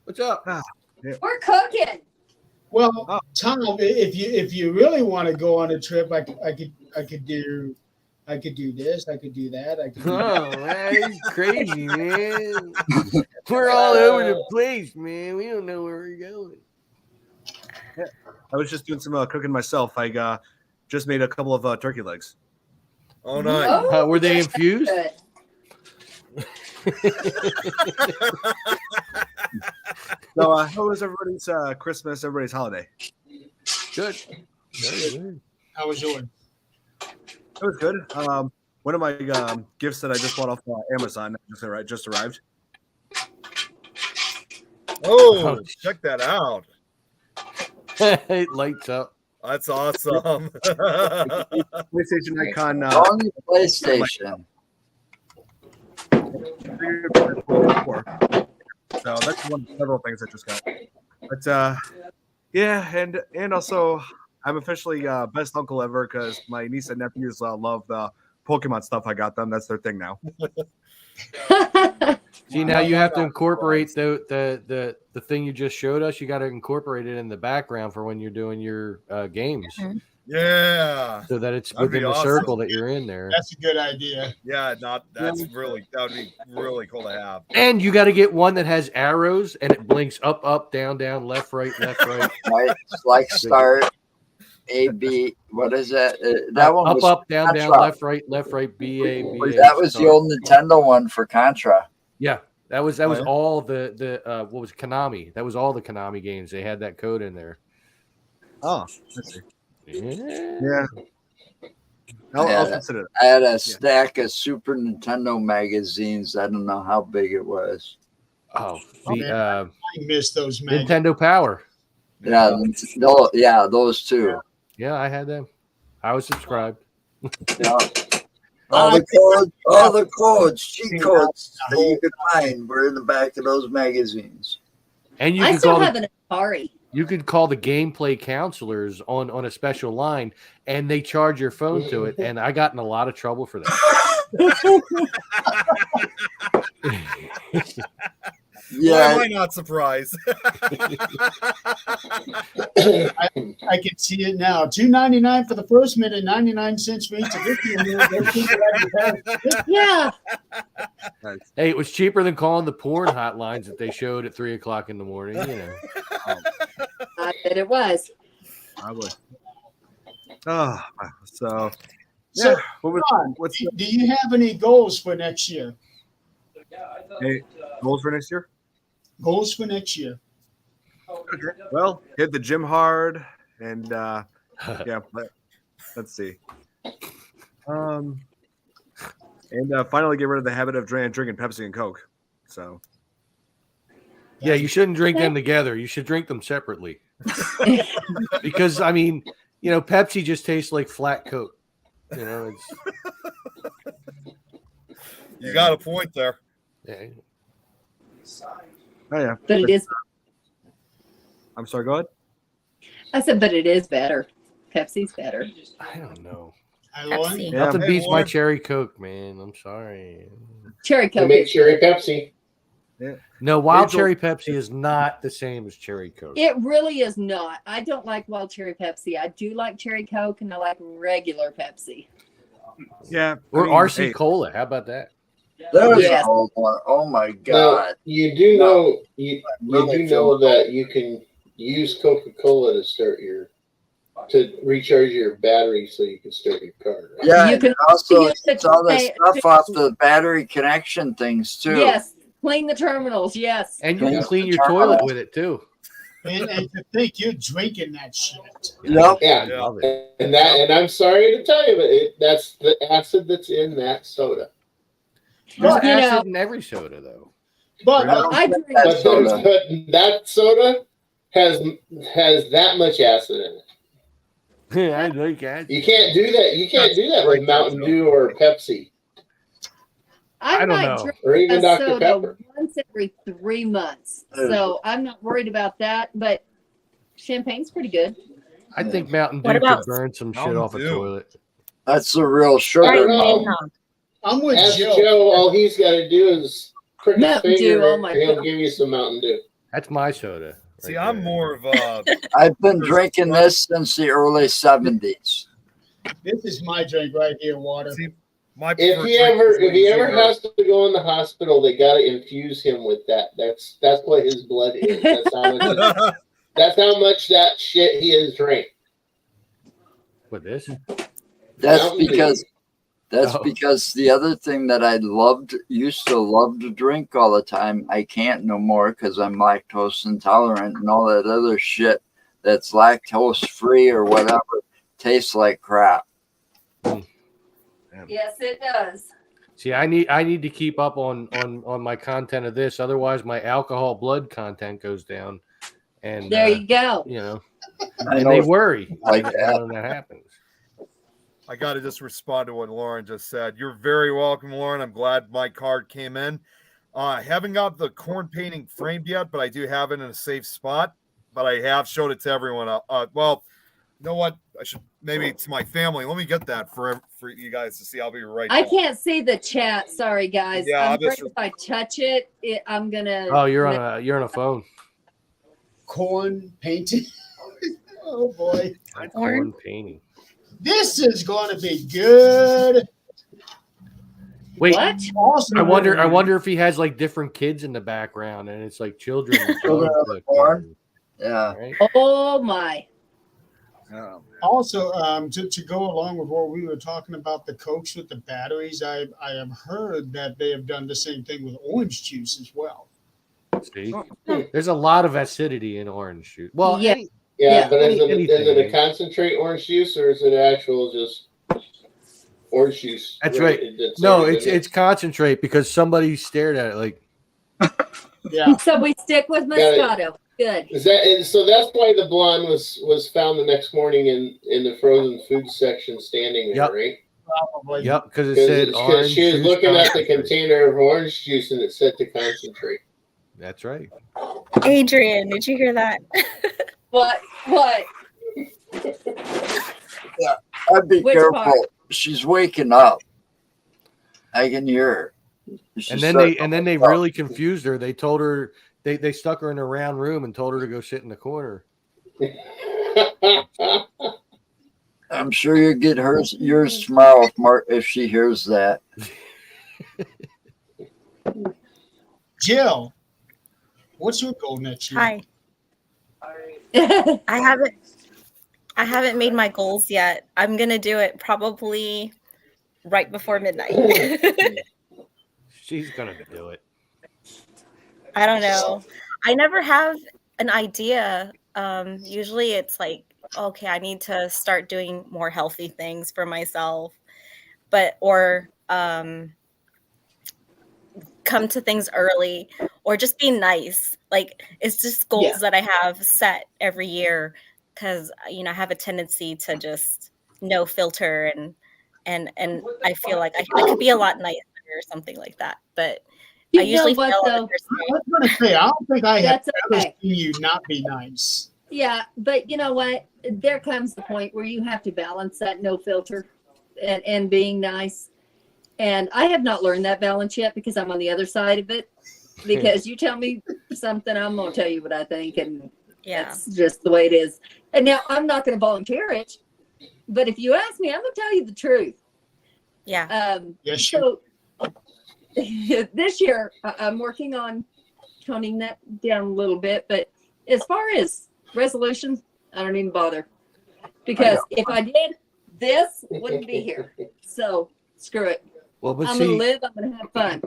what's up? We're cooking. Well, Oh. Tom, if you really want to go on a trip, I could do this, I could do that, I could. Do Oh, man, it's crazy, man. We're all over the place, man. We don't know where we're going. I was just doing some cooking myself. I just made a couple of turkey legs. Oh, nice. Oh, Were they that's infused? good. So, how was everybody's Christmas, everybody's holiday? Good. Very good. How was yours? It was good. One of my gifts that I just bought off Amazon just arrived. Oh, check that out. It lights up. That's awesome. PlayStation icon. Only PlayStation. So that's one of several things I just got. But yeah, and also I'm officially best uncle ever because my niece and nephews love the Pokemon stuff I got them. That's their thing now. See, now you have to incorporate the thing you just showed us. You got to incorporate it in the background for when you're doing your games, Yeah. so that it's That'd be within the awesome. circle that you're in there. That's a good idea. Yeah, that would be really cool to have. And you got to get one that has arrows and it blinks up, up, down, down, left, right, left, right. Right? It's like start A B. What is that? That one up, was up, down, down, Contra. left, right, B A B A. That was the old Nintendo one for Contra. Yeah, that was yeah? all the what was it, Konami? That was all the Konami games. They had that code in there. Oh, let's see. Yeah. Yeah. I'll Yeah. consider it. I had a stack of Super Nintendo magazines. I don't know how big it was. Oh, man. the I miss those magazines. Nintendo Power. Yeah, those two. Yeah, I had them. I was subscribed. Yeah. All the codes, cheat codes that you could find were in the back of those magazines. And you I could still call have an Atari. you could call the gameplay counselors on a special line, and they charge your phone to it. And I got in a lot of trouble for that. Why Yeah, am I not surprised? I can see it now. $2.99 for the first minute, 99 cents for each additional minute. Those people have- Yeah. Hey, it was cheaper than calling the porn hotlines that they showed at 3:00 in the morning. You know. I bet it was. I would. Oh, so So, yeah. What was Ron, what's do you have any goals for next year? hey, goals for next year? Goals for next year. Well, hit the gym hard and yeah. Let's see. And finally get rid of the habit of drinking Pepsi and Coke. So Yeah, you shouldn't drink them together. You should drink them separately. Because I mean, Pepsi just tastes like flat Coke. It's You got a point there. yeah. oh yeah. But it is. I'm sorry. Go ahead. I said, but it is better. Pepsi's better. I don't know. Hi, Lauren. Pepsi. Yeah. Nothing Hey, beats my Lauren. cherry Coke, man. I'm sorry. Cherry I Coke. make cherry Pepsi. No, wild Angel- cherry Pepsi is not the same as cherry Coke. It really is not. I don't like wild cherry Pepsi. I do like cherry Coke, and I like regular Pepsi. Yeah. Or I mean, RC hey, Cola. How about that? there's Yes. an old one. Oh my Now, god! you do know you Really do know that you can use Coca-Cola to recharge your battery so you can start your car. Right? Yeah, You and can also use it it's all the to- stuff off the battery connection things too. Yes. Clean the terminals. Yes. And you can Clean clean the your toilet terminal. with it too. And to think you're drinking that shit. Yep. Yeah, I love it. and I'm sorry to tell you, but that's the acid that's in that soda. There's But, you acid know- in every soda, though. but I drink That soda. But that soda has that much acid in it. I like that. You can't do that. You can't do that with Mountain Dew or Pepsi I I don't might know. drink or even a Dr. soda Pepper. once every 3 months. So I'm not worried about that. But champagne's pretty good. I think Mountain What Dew about- could burn some shit Mountain off a Dew? toilet. That's the real sugar. I don't know. amount. I'm with Ask Joe. Joe. All he's got to do is prick his Mountain finger, Dew, oh my and he'll God. give you some Mountain Dew. That's my soda. See, right I'm there. more of a I've been drinking this since the early 70s. This is my drink right here, water. see my If preferred he drink ever is zero. has to go in the hospital, they got to infuse him with that. That's what his blood is. That's how much that shit he has drank. With this? That's Mountain Dew. because the other thing that I used to love to drink all the time, I can't no more because I'm lactose intolerant and all that other shit that's lactose free or whatever tastes like crap. Yes, it does. See, I need to keep up on my content of this. Otherwise, my alcohol blood content goes down. And There you go. you know, I and know they it's worry like when that. that happens. I got to just respond to what Lauren just said. You're very welcome, Lauren. I'm glad my card came in. I haven't got the corn painting framed yet, but I do have it in a safe spot. But I have showed it to everyone. Well, you know what? I should maybe to my family. Let me get that for you guys to see. I'll be right I back. can't see the chat. Sorry, guys. Yeah, I'm I'll afraid just- if I touch it, I'm gonna. Oh, you're on a phone. Corn painting. Oh boy. Corn painting. This is going to be good. Wait, What? Awesome. I wonder if he has like different kids in the background, and it's like children. Children of the corn. Yeah. Right? Oh my! Also, to go along with what we were talking about, the Cokes with the batteries, I have heard that they have done the same thing with orange juice as well. See, there's a lot of acidity in orange juice. Well, Yeah. Yeah, Yeah. but is it Anything. a concentrate orange juice or is it actual just orange juice? That's right. No, it's concentrate because somebody stared at it like. Yeah. So we stick with Moscato. Good. Is that and so? That's why the blonde was found the next morning in the frozen food section, standing there, Yep. right? Probably. Yep, because it said Because orange. she was juice looking at the concentrate. container of orange juice and it said to concentrate. That's right. Adrian, did you hear that? What? What? I'd be Which careful. part? She's waking up. I can hear her. She's And then they starting to really confused her. They told her they stuck her in a round room and told her to go sit in the corner. I'm sure you'll get yours tomorrow if she hears that. Jill, what's your goal next year? Hi. I haven't made my goals yet. I'm gonna do it probably right before midnight. She's gonna do it. I don't know. I never have an idea. Usually it's like, okay, I need to start doing more healthy things for myself, or come to things early, or just be nice. Like it's just goals Yeah. that I have set every year because I have a tendency to just no filter and I feel like I could be a lot nicer or something like that. But I usually what, fail though? at first. I was going to say, I don't think I have That's ever okay. seen you not be nice. Yeah, but you know what? There comes the point where you have to balance that no filter and being nice. And I have not learned that balance yet because I'm on the other side of it. Because you tell me something, I'm going to tell you what I think. And Yeah. that's just the way it is. And now I'm not going to volunteer it. But if you ask me, I'm going to tell you the truth. Yeah. Yes, So this year, I'm working on toning that down a little bit. But as far as resolutions, I don't even bother. Because if I did, this wouldn't be here. So screw it. Well, but I'm going to see, live. I'm going to have fun.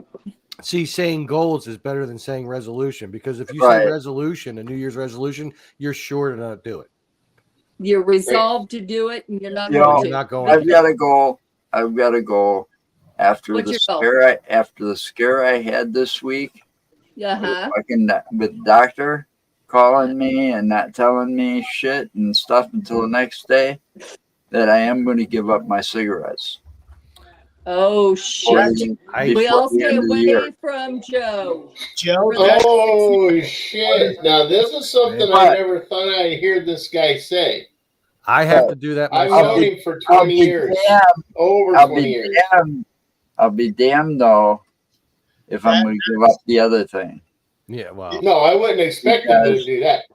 saying goals is better than saying resolution because if you Right. say resolution, a New Year's resolution, you're sure to not do it. You're resolved to do it, and you're not Yeah. going You're to. not going. I've to. got to go. I've got to go after What's the your goal? scare. After the scare I had this week, Uh-huh. fucking with doctor calling me and not telling me shit and stuff until the next day, that I am going to give up my cigarettes. Oh, shit. I- We before all the stay end of the away year. from Joe. Joe, that's Oh shit! Now this is something I But- never thought I'd hear this guy say. I have to do that I've myself. known him for I'll 20 be years, damned. over I'll 20 be years. damned. I'll be damned though if I'm going to give up the other thing. Yeah, well, No, I wouldn't expect him to Because- do that.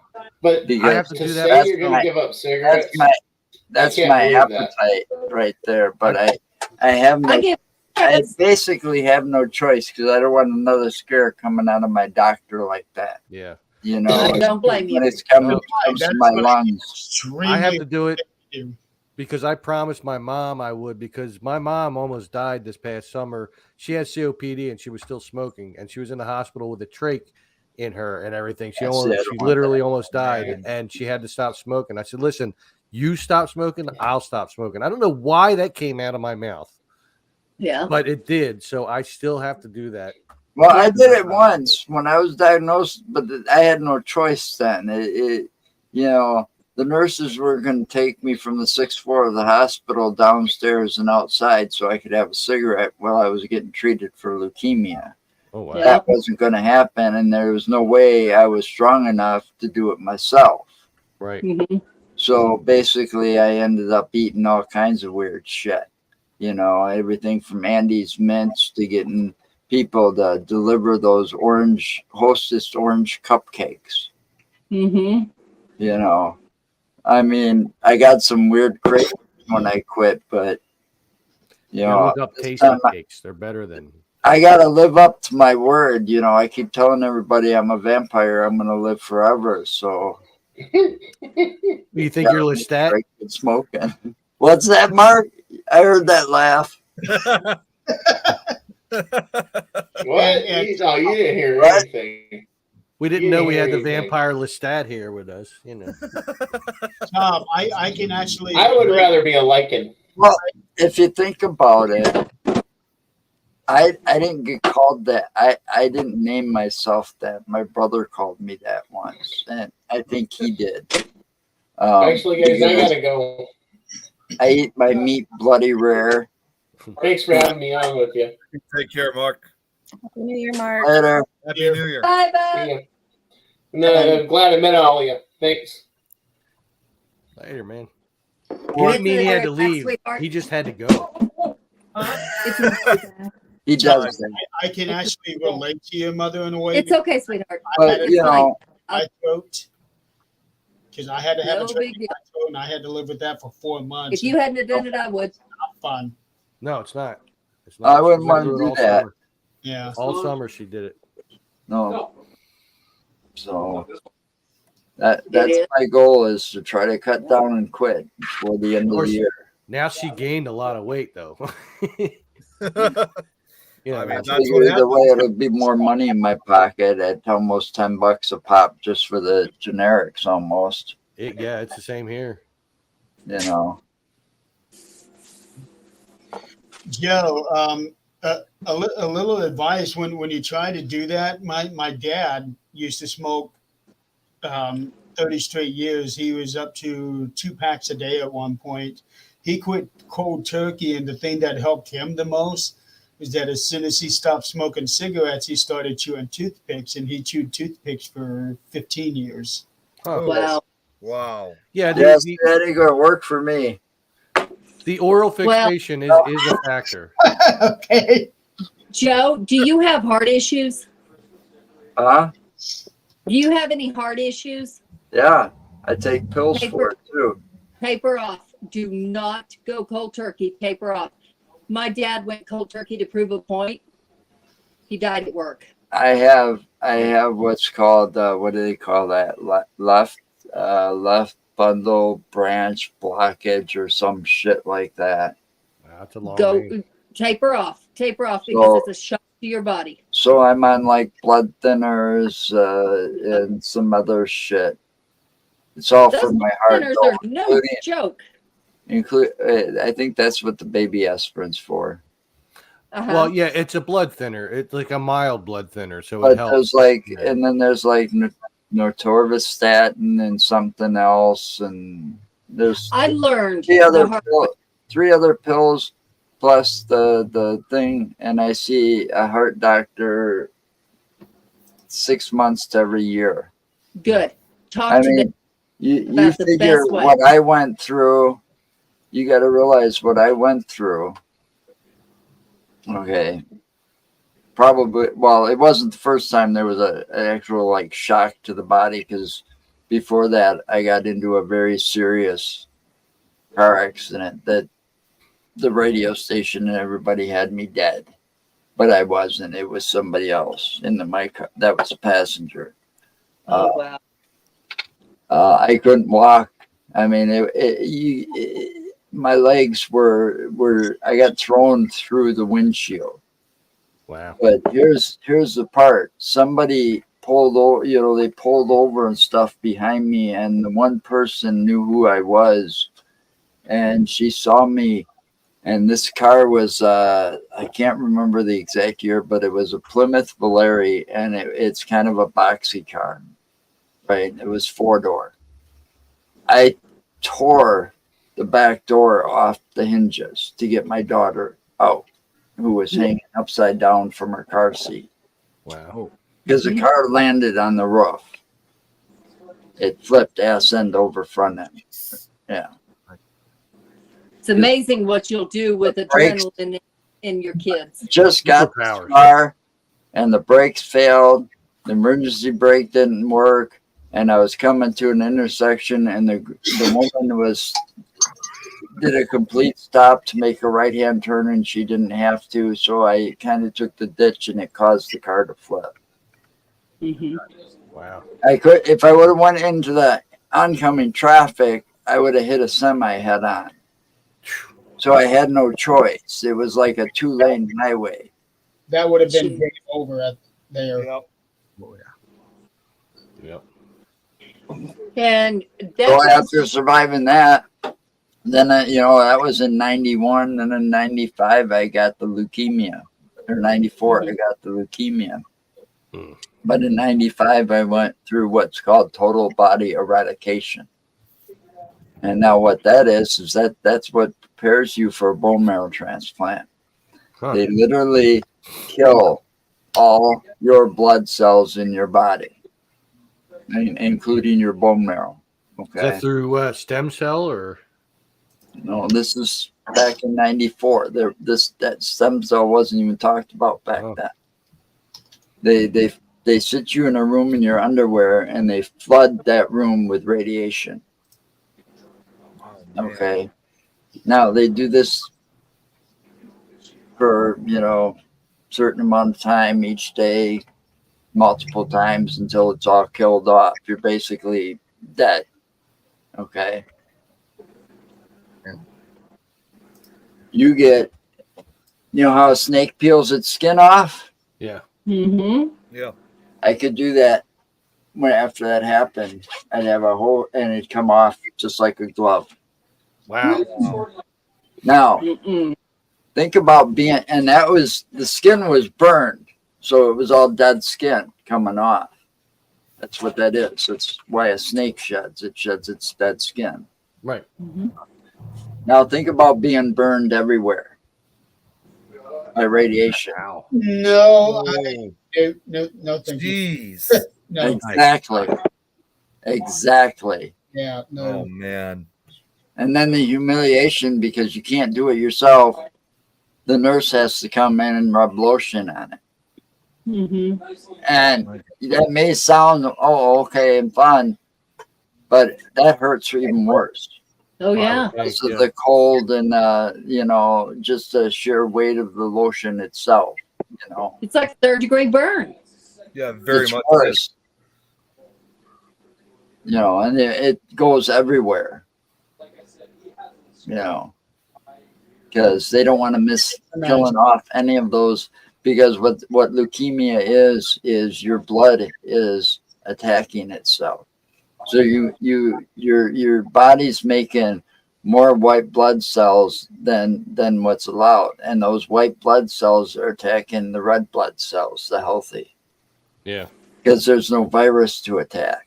But Because I have to to do say that. you're going my- to give up cigarettes, That's can't my believe that. appetite right there. But I have I no. give I basically have no choice because I don't want another scare coming out of my doctor like that. yeah. You know, I don't blame when you. it's coming No, comes to that's my what lungs. extremely I have to do it you. because I promised my mom I would because my mom almost died this past summer. She had COPD and she was still smoking and she was in the hospital with a trach in her and everything. She That's almost, it. she literally almost died Man. and she had to stop smoking. I said, listen, you stop smoking, I'll stop smoking. I don't know why that came out of my mouth, Yeah. but it did. So I still have to do that. Well, I did it once when I was diagnosed, but I had no choice then. You know, the nurses were going to take me from the 6th floor of the hospital downstairs and outside so I could have a cigarette while I was getting treated for leukemia. Oh wow. Yeah. That wasn't going to happen, and there was no way I was strong enough to do it myself. Right. Mhm. So basically, I ended up eating all kinds of weird shit. You know, everything from Andy's mints to getting people to deliver those Hostess orange cupcakes. Mhm. You know, I mean, I got some weird cravings when I quit, but you Yeah, know, look up this tasty time cakes. They're better than. I gotta live up to my word. You know, I keep telling everybody I'm a vampire. I'm gonna live forever. So You think you're Lestat? I quit smoking. What's that, Mark? I heard that laugh. What? And- No, you didn't hear What? anything. We didn't You know didn't we hear had the anything. vampire Lestat here with us. You know. Tom, I can actually. I would rather be a lichen. Well, if you think about it, I didn't get called that. I didn't name myself that. My brother called me that once, and I think he did. Actually, guys, I because gotta go. I eat my meat bloody rare. Thanks for having me on with you. Take care, Mark. Happy New Year, Mark. Later. Happy New Year. Bye bye. See ya. No, glad I met all of you. Thanks. Later, man. He Well, didn't mean he had to That's leave. sweetheart. He just had to go. He does that. I can actually relate to your mother in a way. It's okay, sweetheart. But It's you know, My throat, because I had to have No a big treatment deal. in my throat, and I had to live with that for 4 months. If you hadn't have done it, I would. Not fun. No, it's not. It's I wouldn't She's want gonna to it do all that. summer. Yeah. All summer she did it. No. So It that's is. my goal is to try to cut down and quit before the end of course. the year. Now she gained a lot of weight though. You know, I mean, I that's what figure either way, happens. it'll be more money in my pocket at almost $10 a pop just for the generics almost, yeah, it's the same here. you know. Joe, a little advice when you try to do that. My dad used to smoke 30 straight years. He was up to 2 packs a day at one point. He quit cold turkey, and the thing that helped him the most is that as soon as he stopped smoking cigarettes, he started chewing toothpicks, and he chewed toothpicks for 15 years. Huh. Wow. Wow. Yeah, Yes, that ain't gonna work for me. the oral Well- fixation is a factor. Okay. Joe, do you have heart issues? Huh? Do you have any heart issues? Yeah. I take pills Paper. for it too. Taper off. Do not go cold turkey. Taper off. My dad went cold turkey to prove a point. He died at work. I have what's called what do they call that? Left bundle branch blockage or some shit like that. Wow, that's a long Go name. taper off. Taper off because So- it's a shock to your body. So I'm on like blood thinners and some other shit. It's all for Those my heart. Thinners though, are no including- joke. I think that's what the baby aspirin's for. Uh-huh. Well, yeah, it's a blood thinner. It's like a mild blood thinner, so it But helps. there's like, Yeah. and then there's like Nortorvastatin and something else, and there's I learned three the other hard three other pills plus the thing, and I see a heart doctor 6 months to every year. good. Talk I to them. mean, you About the figure best way. what I went through. You got to realize what I went through. Okay. Probably, well, it wasn't the first time there was an actual like shock to the body, because before that I got into a very serious car accident that the radio station and everybody had me dead, but I wasn't. It was somebody else in my car. That was a passenger. Oh, wow. I couldn't walk. I mean, my legs were. I got thrown through the windshield. Wow. But here's the part. Somebody pulled over. You know, they pulled over and stuff behind me, and the one person knew who I was, and she saw me And this car was, I can't remember the exact year, but it was a Plymouth Valere, and it's kind of a boxy car, right? It was 4-door. I tore the back door off the hinges to get my daughter out, who was hanging upside down from her car seat. Wow. Because the car landed on the roof. It flipped ass end over front end. Yeah. It's amazing what you'll do with brakes- adrenaline in your kids. Just got the Superpowers. car and the brakes failed. The emergency brake didn't work. And I was coming to an intersection, and the woman did a complete stop to make a right-hand turn, and she didn't have to. So I kind of took the ditch, and it caused the car to flip. Mm-hmm. Wow. I could, if I would have went into the oncoming traffic, I would have hit a semi head on. So I had no choice. It was like a 2-lane highway. That would have been game over at there. Yep. Oh, yeah. Yep. And So that after surviving that, then that was in 91, and in 95 I got the leukemia, or 94 I got the leukemia. Hmm. But in 95 I went through what's called total body eradication. And now what that is that's what prepares you for a bone marrow transplant. Huh. They literally kill all your blood cells in your body, including your bone marrow. Is Okay. that through stem cell or? No, this is back in 94. That stem cell wasn't even talked about back Oh. then. They sit you in a room in your underwear, and they flood that room with radiation. Okay. Now they do this for, certain amount of time each day, multiple times until it's all killed off. You're basically dead. Okay. You get, how a snake peels its skin off? Yeah. Mm-hmm. Yeah. I could do that after that happened. I'd have a whole, and it'd come off just like a glove. Wow. Now, Mm-mm. think about and the skin was burned. So it was all dead skin coming off. That's what that is. That's why a snake sheds. It sheds its dead skin. Right. Mhm. Now think about being burned everywhere by radiation. Wow. No, Oh, no, thank you. jeez. No, Exactly. yeah, no. Oh man. And then the humiliation, because you can't do it yourself. The nurse has to come in and rub lotion on it. Mm-hmm. And that may sound, okay and fun, but that hurts even worse. Oh yeah. Because of the cold and, just the sheer weight of the lotion itself, It's like 3rd-degree burn. Yeah, very it's much. worse. And it goes everywhere, because they don't want to miss killing off any of those, because what leukemia is your blood is attacking itself. So your body's making more white blood cells than what's allowed, and those white blood cells are attacking the red blood cells, the healthy, Yeah. because there's no virus to attack.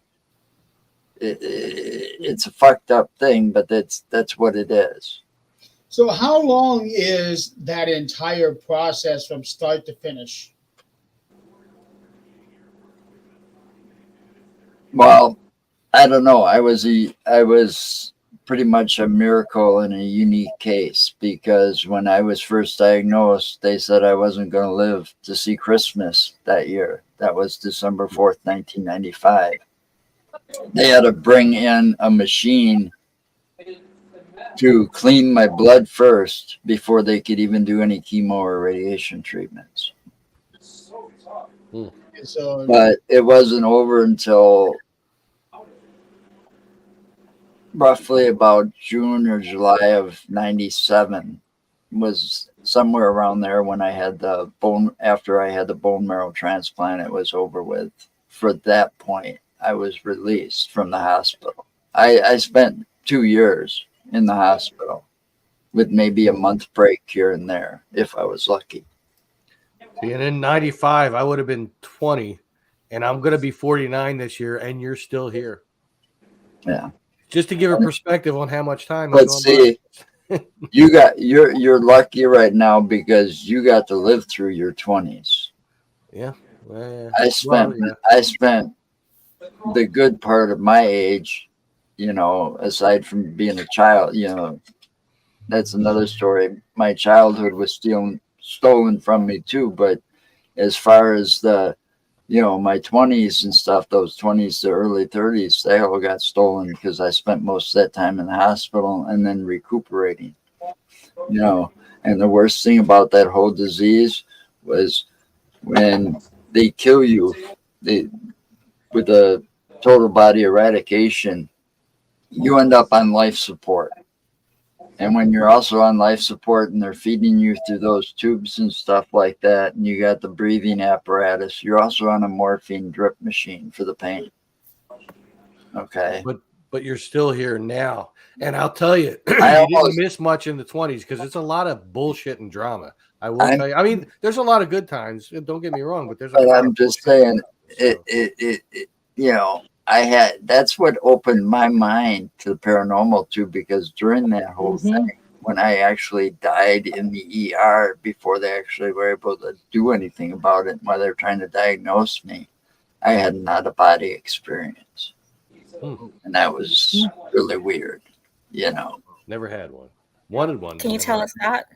It's a fucked up thing, but that's what it is. So how long is that entire process from start to finish? Well, I don't know. I was pretty much a miracle in a unique case, because when I was first diagnosed, they said I wasn't going to live to see Christmas that year. That was December 4th, 1995. They had to bring in a machine to clean my blood first before they could even do any chemo or radiation treatments. So But it wasn't over until roughly about June or July of 97, was somewhere around there when I had after I had the bone marrow transplant, it was over with. For that point, I was released from the hospital. I spent 2 years in the hospital. with maybe a month break here and there if I was lucky. And in 95, I would have been 20, and I'm going to be 49 this year, and you're still here. Yeah. Just to give a perspective on how much time. But see, you're lucky right now because you got to live through your 20s. Yeah. Well, I spent the good part of my age, aside from being a child, that's another story. My childhood was stolen from me too. But as far as my 20s and stuff, those 20s to early 30s, they all got stolen because I spent most of that time in the hospital and then recuperating. And the worst thing about that whole disease was when they kill you with a total body eradication, you end up on life support. And when you're also on life support and they're feeding you through those tubes and stuff like that, and you got the breathing apparatus, you're also on a morphine drip machine for the pain. Okay. But you're still here now. And I'll tell you, you didn't miss much in the 20s because it's a lot of bullshit and drama. I will tell you. I mean, there's a lot of good times. Don't get me wrong, but there's. I'm just saying, that's what opened my mind to the paranormal too, because during that whole thing, when I actually died in the ER before they actually were able to do anything about it, while they're trying to diagnose me, I had an out-of-body experience. And that was really weird, Never had one. Wanted one. Can you tell us that?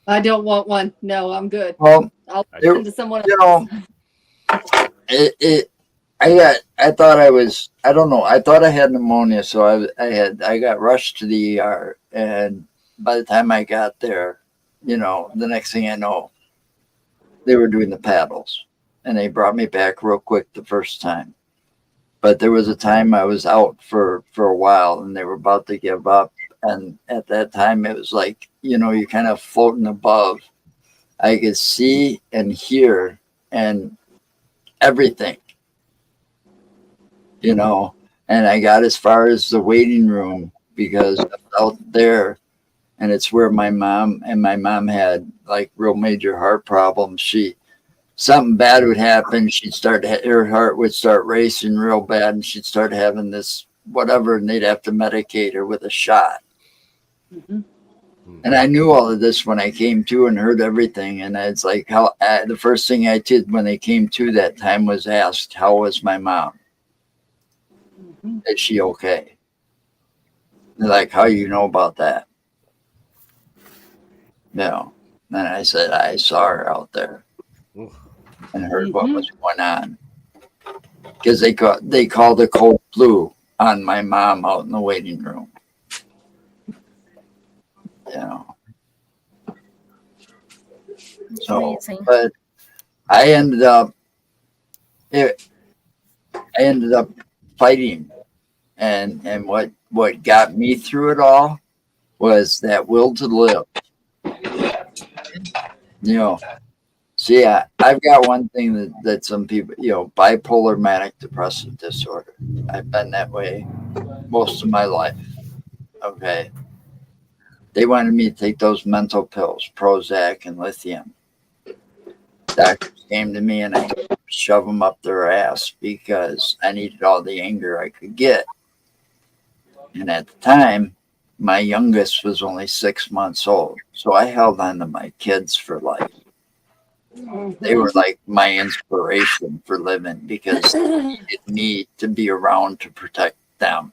I don't want one. No, I'm good. Well, I'll listen to someone else. I thought I thought I had pneumonia, so I got rushed to the ER, and by the time I got there, the next thing I know, they were doing the paddles, and they brought me back real quick the first time. But there was a time I was out for a while, and they were about to give up, and at that time it was like, you're kind of floating above. I could see and hear and everything. And I got as far as the waiting room because I was out there, and it's where my mom had like real major heart problems. Something bad would happen. Her heart would start racing real bad, and she'd start having this whatever, and they'd have to medicate her with a shot. And I knew all of this when I came to and heard everything. And it's like the first thing I did when they came to that time was ask, how was my mom? Is she okay? They're like, how do you know about that? And I said, I saw her out there and heard what was going on. Because they called a cold flu on my mom out in the waiting room. So, amazing. But I ended up fighting, and what got me through it all was that will to live. See, I've got one thing that some people, bipolar manic depressive disorder. I've been that way most of my life. Okay. They wanted me to take those mental pills, Prozac and lithium. Doctors came to me and I shove them up their ass because I needed all the anger I could get. And at the time, my youngest was only 6 months old. So I held on to my kids for life. They were like my inspiration for living because they needed me to be around to protect them.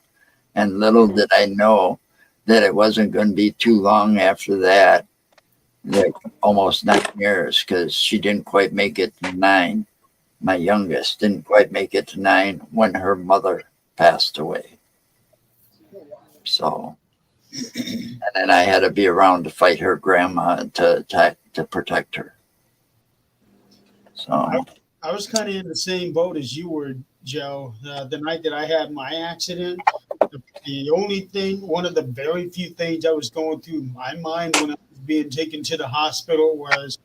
And little did I know that it wasn't going to be too long after that, like almost 9 years, because she didn't quite make it to 9. My youngest didn't quite make it to 9 when her mother passed away. So, and then I had to be around to fight her grandma to protect her. So I was kind of in the same boat as you were, Joe. The night that I had my accident, one of the very few things that was going through my mind when I was being taken to the hospital was,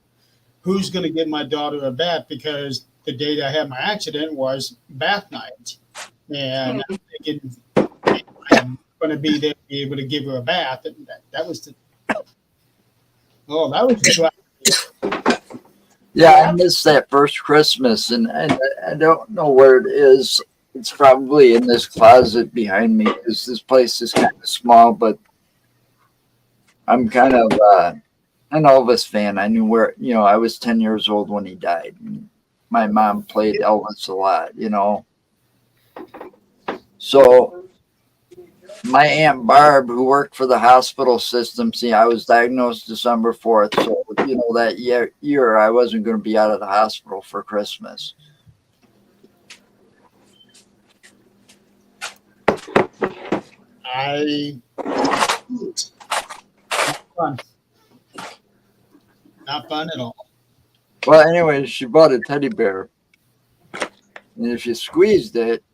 who's going to give my daughter a bath? Because the day that I had my accident was bath night. And I'm thinking, I'm going to be there to be able to give her a bath. And that was the Oh, that was a Yeah, I missed that first Christmas, and I don't know where it is. It's probably in this closet behind me because this place is kind of small, but I'm kind of an Elvis fan. I knew where, I was 10 years old when he died. And my mom played Elvis a lot, So my Aunt Barb, who worked for the hospital system, I was diagnosed December 4th. So, that year I wasn't going to be out of the hospital for Christmas. Not fun at all. Well, anyway, she bought a teddy bear. And if you squeezed it,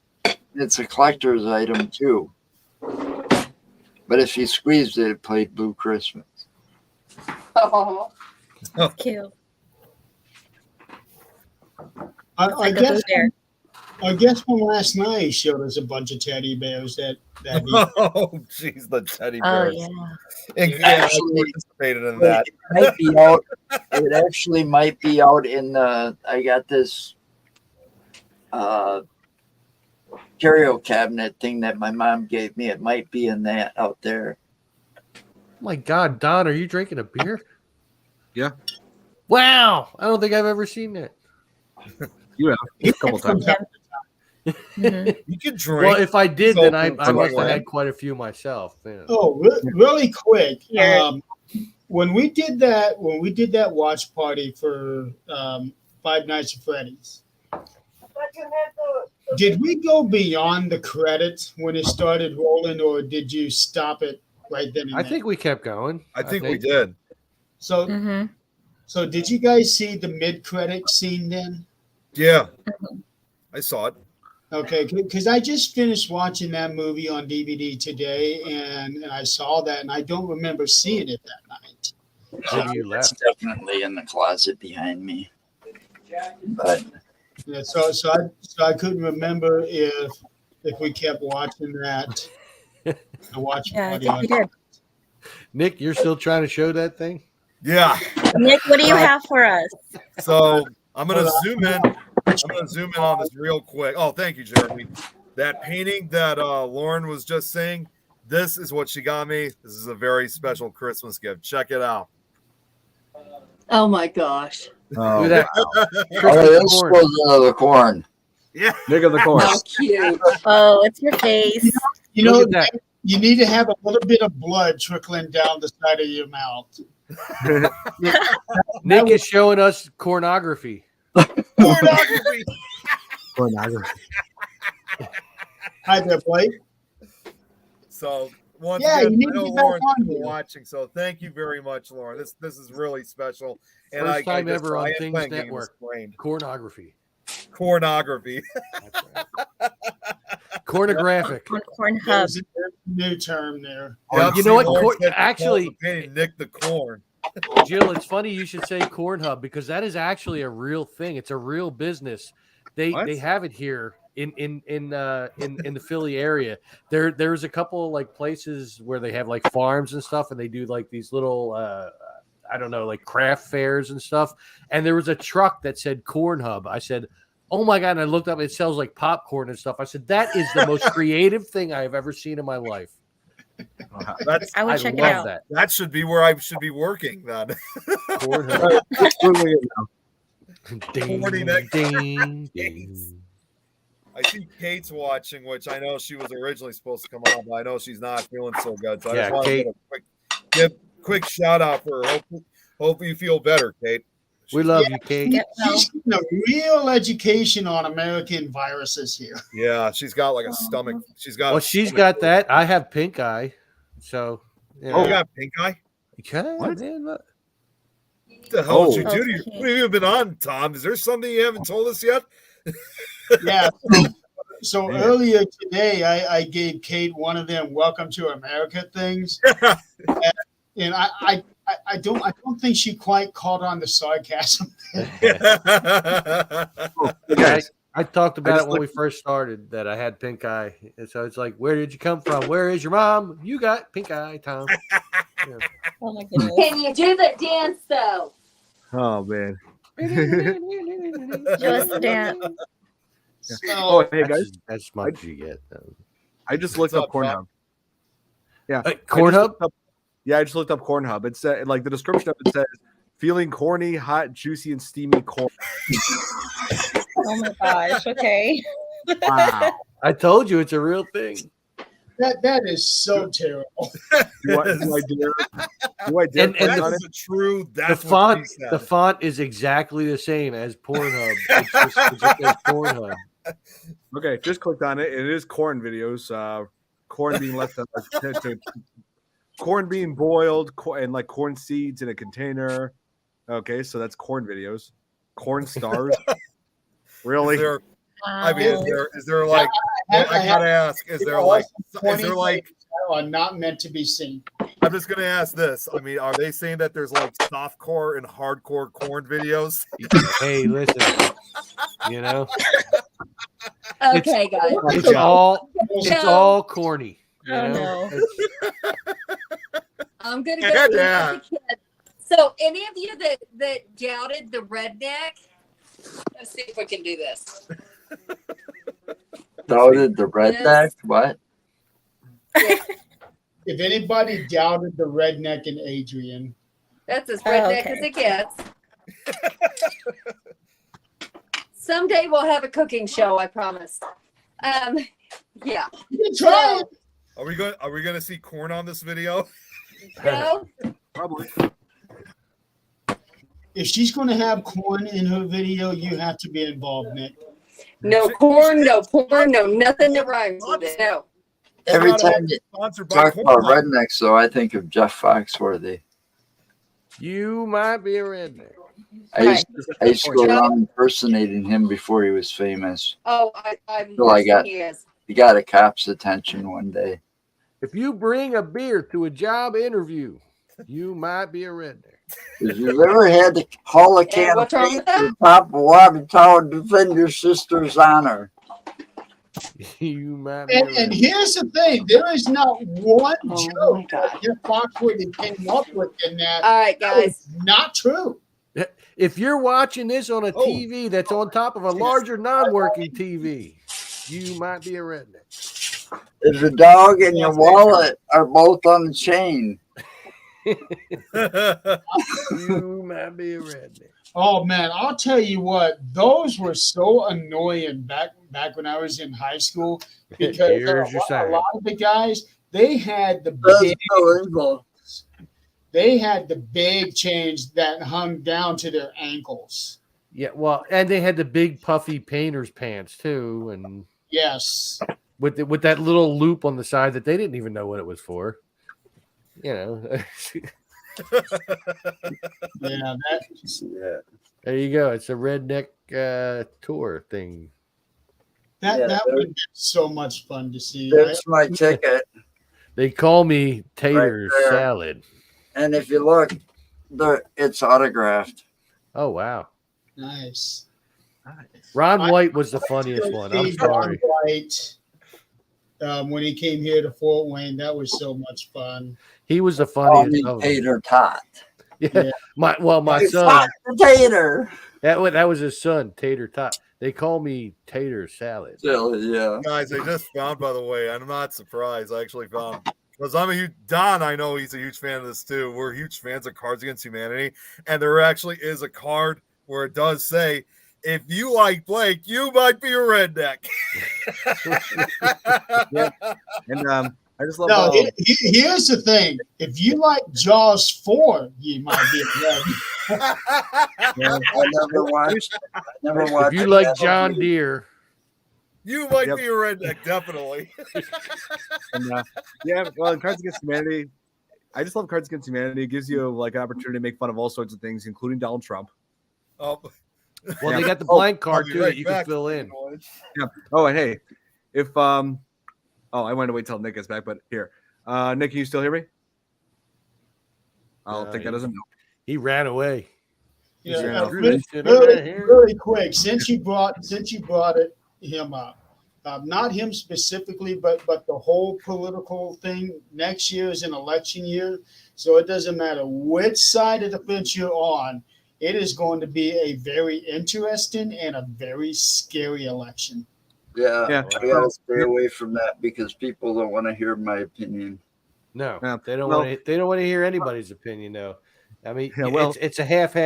it's a collector's item too. But if you squeezed it, it played Blue Christmas. Oh, Cute. I Like a guess Blue Bear. I guess from last night he showed us a bunch of teddy bears that he Oh, jeez, the teddy Oh bears. yeah. Yeah, I Actually- participated in that. It might be out. It actually might be out in the. I got this curio cabinet thing that my mom gave me. It might be in that out there. Oh my God, Don, are you drinking a beer? Yeah. Wow. I don't think I've ever seen that. You have a couple times. Mhm. You can drink. Well, if I did, then I So- must have had quite a few myself. Yeah. Oh, really quick. Yeah. When we did that watch party for Five Nights at Freddy's, did we go beyond the credits when it started rolling, or did you stop it right then and I there? think we kept going. I think we did. So. Mhm. So did you guys see the mid-credit scene then? Yeah. I saw it. Okay, because I just finished watching that movie on DVD today, and I saw that, and I don't remember seeing it that night. Maybe you It's left. definitely in the closet behind me. But Yeah, so I couldn't remember if we kept watching that. The watch Yeah, I party think we on. did. Nick, you're still trying to show that thing? Yeah. Nick, what do you have for us? So I'm gonna zoom in. I'm gonna zoom in on this real quick. Oh, thank you, Jeremy. That painting that Lauren was just saying, this is what she got me. This is a very special Christmas gift. Check it out. oh my gosh. Look at that. oh, Christmas this corn. goes into the corn. Yeah. Nick of the corn. How cute. Oh, it's your face. You know, Look at that. you need to have a little bit of blood trickling down the side of your mouth. Nick is showing us pornography. Pornography. Hi there, Blake. So once Yeah, again, you need I to know get back Lauren's on been here. watching. So thank you very much, Lauren. This is really special. And First time just- ever on I am Things playing games Network. brain. Pornography. Pornography. That's right. Cornographic. On Corn Hub. There's a new term there. Yep, You see, know what? Lauren said Actually- the painting, Nick the Corn. Jill, it's funny you should say Corn Hub because that is actually a real thing. It's a real business. They What? they have it here in the Philly area. There's a couple like places where they have like farms and stuff, and they do like these little I don't know, like craft fairs and stuff. And there was a truck that said Corn Hub. I said, "Oh my god!" And I looked up. It sells like popcorn and stuff. I said, "That is the most creative thing I have ever seen in my life." That's I would check it love out. that. that should be where I should be working then. Corn Hub. Ding, Corny neck. ding, ding. I see Kate's watching, which I know she was originally supposed to come on, but I know she's not feeling so good. So I Yeah, just want Kate. to give a quick shout out for her. Hopefully you feel better, Kate. We love you, Kate. Get well. She's getting a real education on American viruses here. Yeah, she's got like a stomach. She's got. Well, a she's stomach got bug. that. I have pink eye, so Oh, yeah. you got pink eye. Yeah, What? man, look. What the hell did you Oh. do to you? What have you been on, Tom? Is there something you haven't told us yet? Yeah. So Man. earlier today, I gave Kate one of them "Welcome to America" things, and I don't think she quite caught on the sarcasm. I talked about just it when we first started that I had pink eye, and so it's like, where did you come from? Where is your mom? You got pink eye, Tom. Yeah. Oh my goodness. Can you do the dance though? Oh man. Just dance. Oh hey That's, guys, that's as much as you get. Though. I just looked What's up up, Bob? Cornhub. Yeah, Cornhub? I just looked up Cornhub. It said like the description of it says feeling corny, hot, juicy, and steamy corn. Oh my gosh. Okay. Wow. I told you it's a real thing. That is so terrible. Do I dare? Do I dare? And click That on it? isn't true. The That's what font, she said. the font is exactly the same as Pornhub. It's just says Pornhub. Okay, just clicked on it. It is corn videos. Corn being left on corn being boiled, and like corn seeds in a container. Okay, so that's corn videos. Corn stars. Really? Is there, I mean, Wow. is there like? I gotta ask. Is there like? Is there like? Are not meant to be seen. I'm just gonna ask this. I mean, are they saying that there's like softcore and hardcore corn videos? Hey, listen. You know, Okay, guys. it's all corny. You Oh, know? no. I'm gonna Yeah, go. yeah. As a kid. So, any of you that doubted the redneck, let's see if we can do this. Doubted the redneck? What? If anybody doubted the redneck and Adrian, That's as Oh, redneck okay. as it gets. Someday we'll have a cooking show, I promise. Yeah. you can try it. Are we gonna see corn on this video? No, Probably. If she's going to have corn in her video, you have to be involved, Nick. no corn, no porn, no nothing that rhymes with it. No. Every Not time you Sponsored by talk about corn. rednecks, though, I think of Jeff Foxworthy. You might be a redneck. I used to go around impersonating him before he was famous. Oh, I'm Well, I got- he is. He got a cop's attention one day. If you bring a beer to a job interview, you might be a redneck. If you've ever had to haul a And can of what's wrong paint with to that? the top of Wabi Tower to defend your sister's honor. You might be a And redneck. here's the thing: there is not one Oh my joke God. that Jeff Foxworthy came up with in that. All right, That guys. is not true. If you're watching this on a Oh. TV that's on top of a larger non-working TV, you might be a redneck. If the dog and your wallet are both on the chain, You might be a redneck. Oh man, I'll tell you what; those were so annoying back when I was in high school because Here's your a sign. lot of the guys they had the that's big, illegal. they had the big chains that hung down to their ankles. Yeah, well, and they had the big puffy painter's pants too, and Yes, with that little loop on the side that they didn't even know what it was for. You know, yeah, Yeah. there you go. It's a redneck tour thing. that Yeah, that would have been so much fun to see. There's my ticket. They call me Tater there. Salad. And if you look, it's autographed. Oh wow, Nice. Ron I- White was the funniest one. I'm See Ron sorry. White, when he came here to Fort Wayne, that was so much fun. He was the Call funniest. me of them. Tater Tot. Yeah. Yeah. My It's son. hot potato. That was his son, Tater Tot. They call me Tater Salad. Yeah. Guys, I just found, by the way, I'm not surprised. I actually found because I'm a huge Don. I know he's a huge fan of this too. We're huge fans of Cards Against Humanity, and there actually is a card where it does say, "If you like Blake, you might be a redneck." And I just love No, here's the thing: if you like Jaws 4, you might be a red. I never watched. If you like John Deere, You might Yep. be a redneck, definitely. And, yeah, well, in Cards Against Humanity, I just love Cards Against Humanity. It gives you like an opportunity to make fun of all sorts of things, including Donald Trump. Oh, well, Yeah. they got the blank I'll card be too right that you can back. fill in. Yeah. Oh, and hey, if I wanted to wait till Nick gets back, but here, Nick, can you still hear me? I'll think that doesn't know. He ran away. Yeah, Yeah. really, Shit, I'm right here. really quick. Since you brought him up, not him specifically, but the whole political thing. Next year is an election year, so it doesn't matter which side of the fence you're on. It is going to be a very interesting and a very scary election. Yeah, Yeah. I gotta stay away from that because people don't want to hear my opinion. No, Yeah. they don't Well- want to. They don't want to hear anybody's opinion. No, I mean, Yeah, well- it's a half,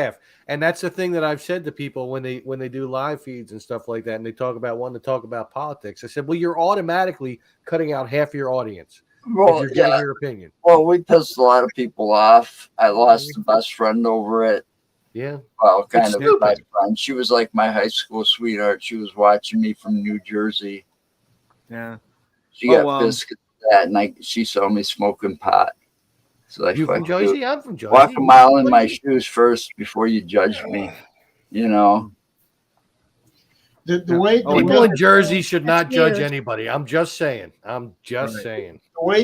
and that's the thing that I've said to people when they do live feeds and stuff like that, and they talk about wanting to talk about politics. I said, well, you're automatically cutting out half your audience if Well, you're giving yeah. your opinion. Well, we pissed a lot of people off. I lost a best friend over it. Yeah, Well, kind It's of stupid. my friend. She was like my high school sweetheart. She was watching me from New Jersey. Yeah. She Oh, got pissed at that night. She saw me smoking pot. So I you from fuck you. Jersey? I'm from Jersey. Walk a mile in What my do you- shoes first before you judge me. You know. The way Oh, People in Jersey should not That's judge huge. anybody. I'm just saying. I'm just Right. saying.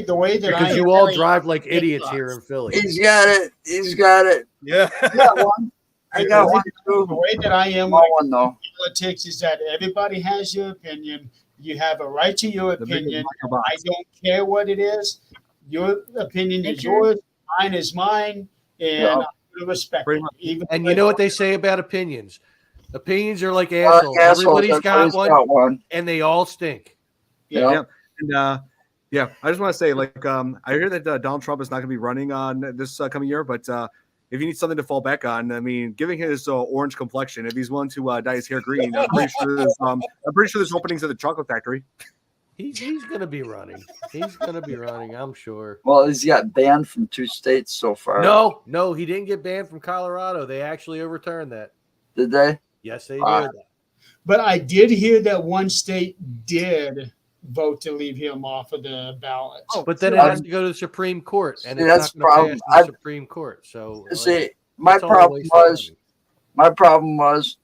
the way that Because I you all really- drive like it idiots sucks. here in Philly. He's got it. He's got it. Yeah. I got one. I got one The too. way that I am Small with one though. politics is that everybody has your opinion. You have a right to your The big opinion. Michael I Box. don't care what it is. Your opinion is Okay. yours. Mine is mine, and Yeah. I'm going to respect Pretty it. much. Even And if you know I what they say about opinions? Opinions are like Well, assholes. Everybody's got one, got one. and they all stink. Yeah. Yeah. And yeah, I just want to say, like, I hear that Donald Trump is not going to be running on this coming year, but if you need something to fall back on, I mean, giving his orange complexion, if he's willing to dye his hair green, I'm pretty sure there's openings at the chocolate factory. He's gonna be running. He's gonna be running. I'm sure. Well, he's got banned from 2 states so far. No, he didn't get banned from Colorado. They actually overturned that. Did they? Yes, they Wow. did. But I did hear that one state did vote to leave him off of the ballot. But then it has to go to the Supreme Court, and See, it's that's not going problem. to pass the Supreme Court. So, See, my it's all a problem waste of was money. my problem was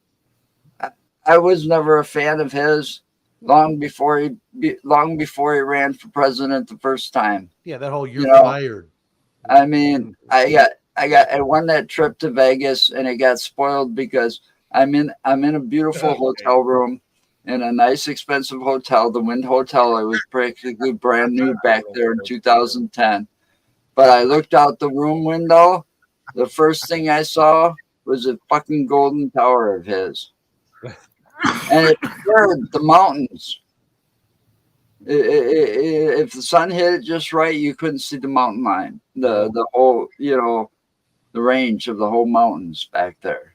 I was never a fan of his long before he ran for president the first time. Yeah, that whole you're You know, fired. I mean, I won that trip to Vegas and it got spoiled because I'm in a beautiful hotel room in a nice expensive hotel, the Wind Hotel. It was practically brand new back there in 2010. But I looked out the room window. The first thing I saw was a fucking golden tower of his. And it blurred the mountains. If the sun hit it just right, you couldn't see the mountain line, the whole, the range of the whole mountains back there.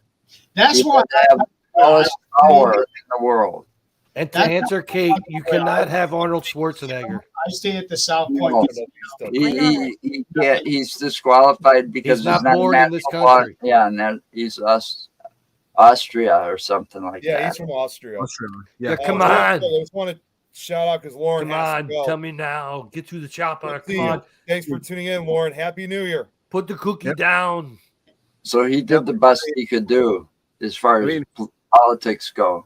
That's You why have all this power in the world. And to That's- answer Kate, you cannot have Arnold Schwarzenegger. I stay at the South No. Point. He can't. He's disqualified because He's not born in this national blood. country. Yeah, and then he's Austria or something like Yeah, that. he's from Austria. Australia. Yeah, Yeah. come I on. just want to shout out because Lauren. Come has on, to go. tell me now. Get to the chopper. Good to see Come you. on, Thanks for tuning in, Lauren. Happy New Year. put the cookie Yep. down. So he did the best he could do as far as I mean- politics go.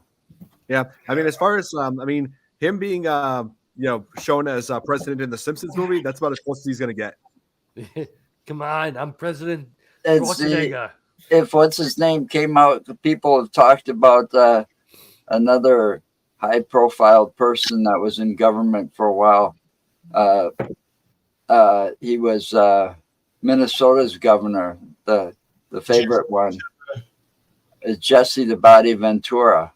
Yeah, I mean, as far as him being shown as president in the Simpsons movie, that's about as close as he's gonna get. Come on, I'm President And see, Schwarzenegger. if what's his name came out, the people have talked about another high-profile person that was in government for a while. He was Minnesota's governor, the favorite one. Is Jesse the Body Ventura.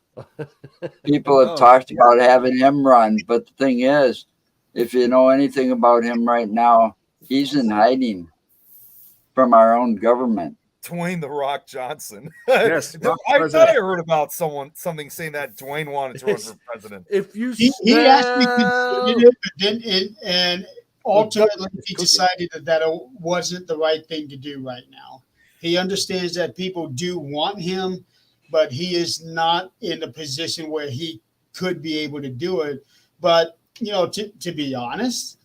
People have Oh, talked about having him run, but the thing is, if you know anything about him right now, he's in hiding from our own government. Dwayne the Rock Johnson. Yes, Rock I thought president. I heard about something saying that Dwayne wanted to run for president. If you He actually smell- considered it, but then and ultimately he cooking. decided that wasn't the right thing to do right now. He understands that people do want him, but he is not in a position where he could be able to do it. But to be honest,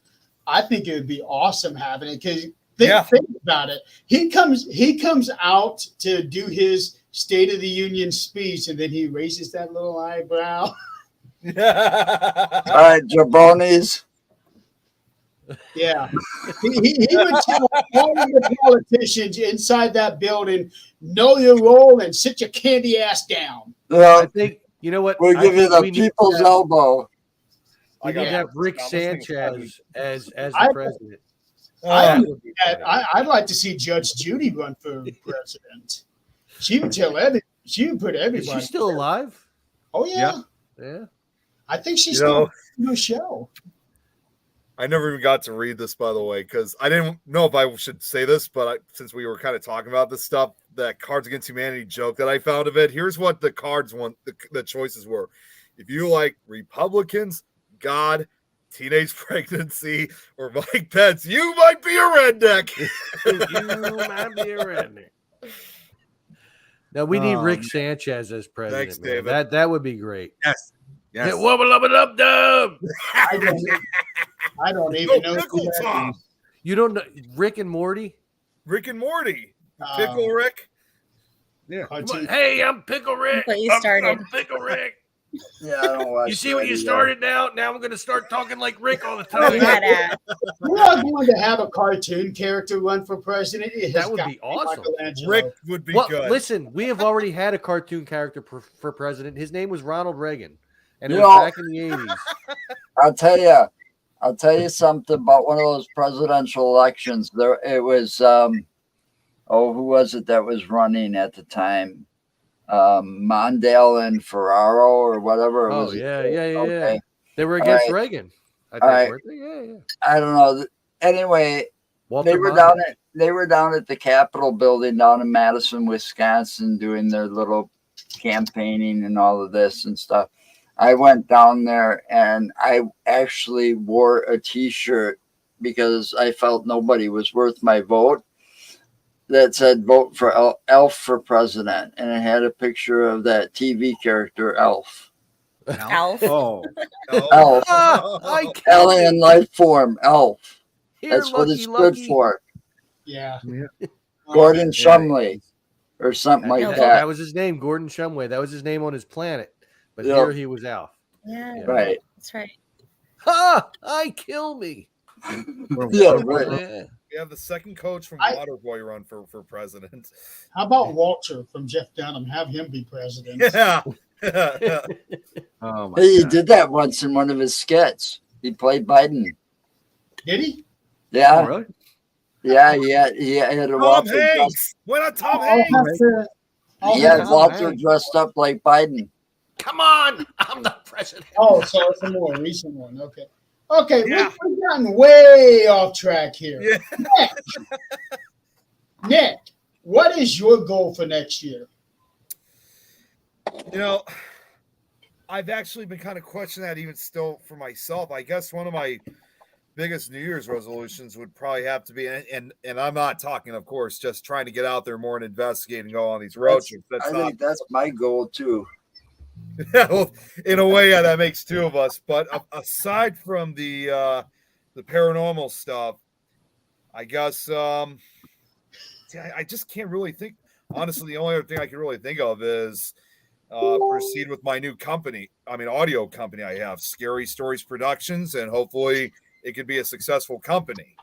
I think it would be awesome having it because think about it. He comes out to do his State of the Union speech, and then he raises that little eyebrow. All right, jabronis. Yeah, he would tell all of the politicians inside that building, know your role and sit your candy ass down. I think you know what. We'll I give you think the we need people's to- elbow. We need to have Rick Sanchez as the president. That would be funny. I'd like to see Judge Judy run for president. She would she would put Is everybody. she still alive? Oh yeah. Yeah. I think she's You know, still in the show. I never even got to read this, by the way, because I didn't know if I should say this, but since we were kind of talking about this stuff, that Cards Against Humanity joke that I found of it, here's what the cards the choices were. If you like Republicans, God, teenage pregnancy, or Mike Pence, you might be a redneck. You might be a redneck. No, we need Rick Sanchez as president. Thanks, man. David. That would be great. Yes. Yes. Hey, wubba lubba dub dub. I don't even know. Pickle who that Tom. is. You don't know Rick and Morty? Rick and Morty. Pickle Rick. Yeah. Cartoon. Hey, I'm Pickle Rick. What you started. I'm Pickle Rick. Yeah, I don't watch You see what that you either. started now? Now I'm going to start talking like Rick all the We time. had We are going to have a cartoon character run for president. It has That would got be to awesome. Michelangelo. Rick would be Well, good. listen, we have already had a cartoon character for president. His name was Ronald Reagan, and it You was know- back in the 80s. I'll tell you something about one of those presidential elections. There, it was, who was it that was running at the time? Mondale and Ferraro or whatever. It Oh, was. yeah. Okay. They were All against right. Reagan. I think, All right. weren't they? Yeah. I don't know. Anyway, Walter they were Mondale. down at the Capitol building down in Madison, Wisconsin, doing their little campaigning and all of this and stuff. I went down there and I actually wore a T-shirt because I felt nobody was worth my vote. That said, "Vote for Elf for president," and it had a picture of that TV character Elf. Alf. Oh, Elf, I can't. alien life form, Elf. Here, That's what Lucky, it's good Lucky. for. Yeah. Gordon Shumley or something like that, that. that was his name, Gordon Shumway. That was his name on his planet. But Yep. here he was Alf. Yeah, Right. that's right. Ha! I kill me. Yeah, right. Yeah. We have the second coach from I- Waterboy run for president. How about Walter from Jeff Dunham? Have him be president. Yeah. oh my He God. did that once in one of his skits. He played Biden. Did he? Yeah, Oh, really? yeah, he had a Tom Walter dressed, Hanks. Why not Tom I'll Hanks? have to. I'll he have had to- Walter dressed up like Biden. Come on. I'm the president. Oh, so it's a more recent one. Okay. Okay, Yeah. we've gotten way off track here. Yeah. Nick, what is your goal for next year? You know, I've actually been kind of questioning that even still for myself. I guess one of my biggest New Year's resolutions would probably have to be, and I'm not talking, of course, just trying to get out there more and investigate and go on these road trips. That's I not, think that's my goal too. well, in a way, yeah, that makes two of us. But aside from the paranormal stuff, I guess I just can't really think. Honestly, the only other thing I can really think of is proceed with my new company. I mean, audio company I have, Scary Stories Productions, and hopefully it could be a successful company.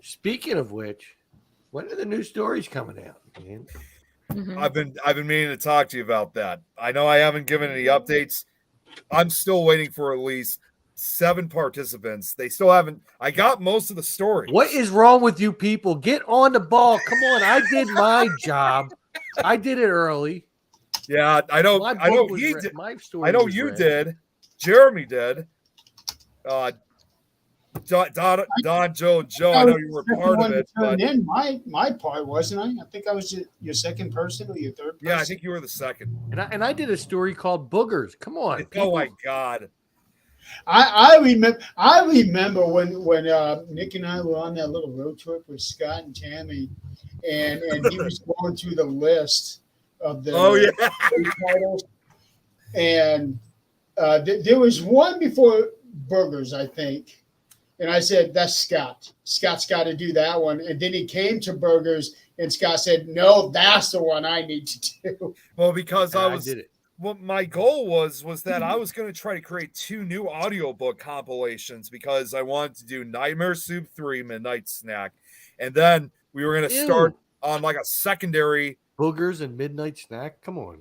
Speaking of which, when are the new stories coming out, man? Mhm. I've been meaning to talk to you about that. I know I haven't given any updates. I'm still waiting for at least 7 participants. They still haven't. I got most of the story. What is wrong with you people? Get on the ball. Come on. I did my job. I did it early. Yeah, I know. My I know book was he read. did. My story I know was you read. did. Jeremy did. Don, Joe, and Joe. I know you were part of it, but In my part, wasn't I? I think I was your second person or your third person. yeah, I think you were the second. And I did a story called Boogers. Come on. Oh people. my God! I remember when Nick and I were on that little road trip with Scott and Tammy, and he was going through the list of the Oh yeah, titles, and there was one before Burgers, I think, and I said that's Scott. Scott's got to do that one, and then he came to Burgers, and Scott said, "No, that's the one I need to do." well because And I was. did it. What my goal was that I was going to try to create 2 new audiobook compilations because I wanted to do Nightmare Soup 3 Midnight Snack, and then we were going to start on like a secondary. Boogers and Midnight Snack. Come on.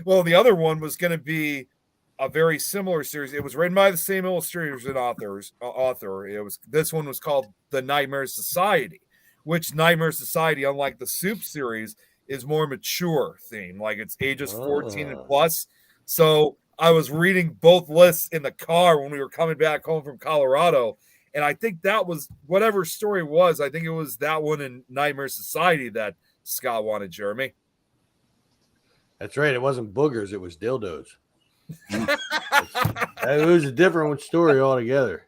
Well, the other one was going to be a very similar series. It was written by the same illustrators and author. This one was called The Nightmare Society, which Nightmare Society, unlike the Soup series, is more mature theme. Like it's ages 14 and plus. So I was reading both lists in the car when we were coming back home from Colorado. And I think that was whatever story it was. I think it was that one in Nightmare Society that Scott wanted, Jeremy. That's right. It wasn't boogers. It was dildos. It was a different story altogether.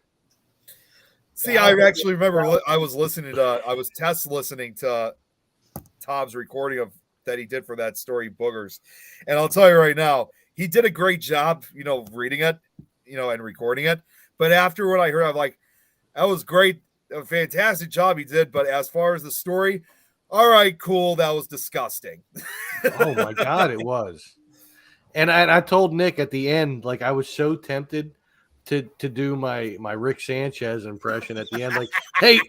See, I actually remember I was test listening to Tom's recording of that he did for that story, Boogers. And I'll tell you right now, he did a great job, reading it, and recording it. But after what I heard, I'm like, that was great. A fantastic job he did. But as far as the story, all right, cool. That was disgusting. Oh my God, it was. And I told Nick at the end, like I was so tempted to do my Rick Sanchez impression at the end, like, hey,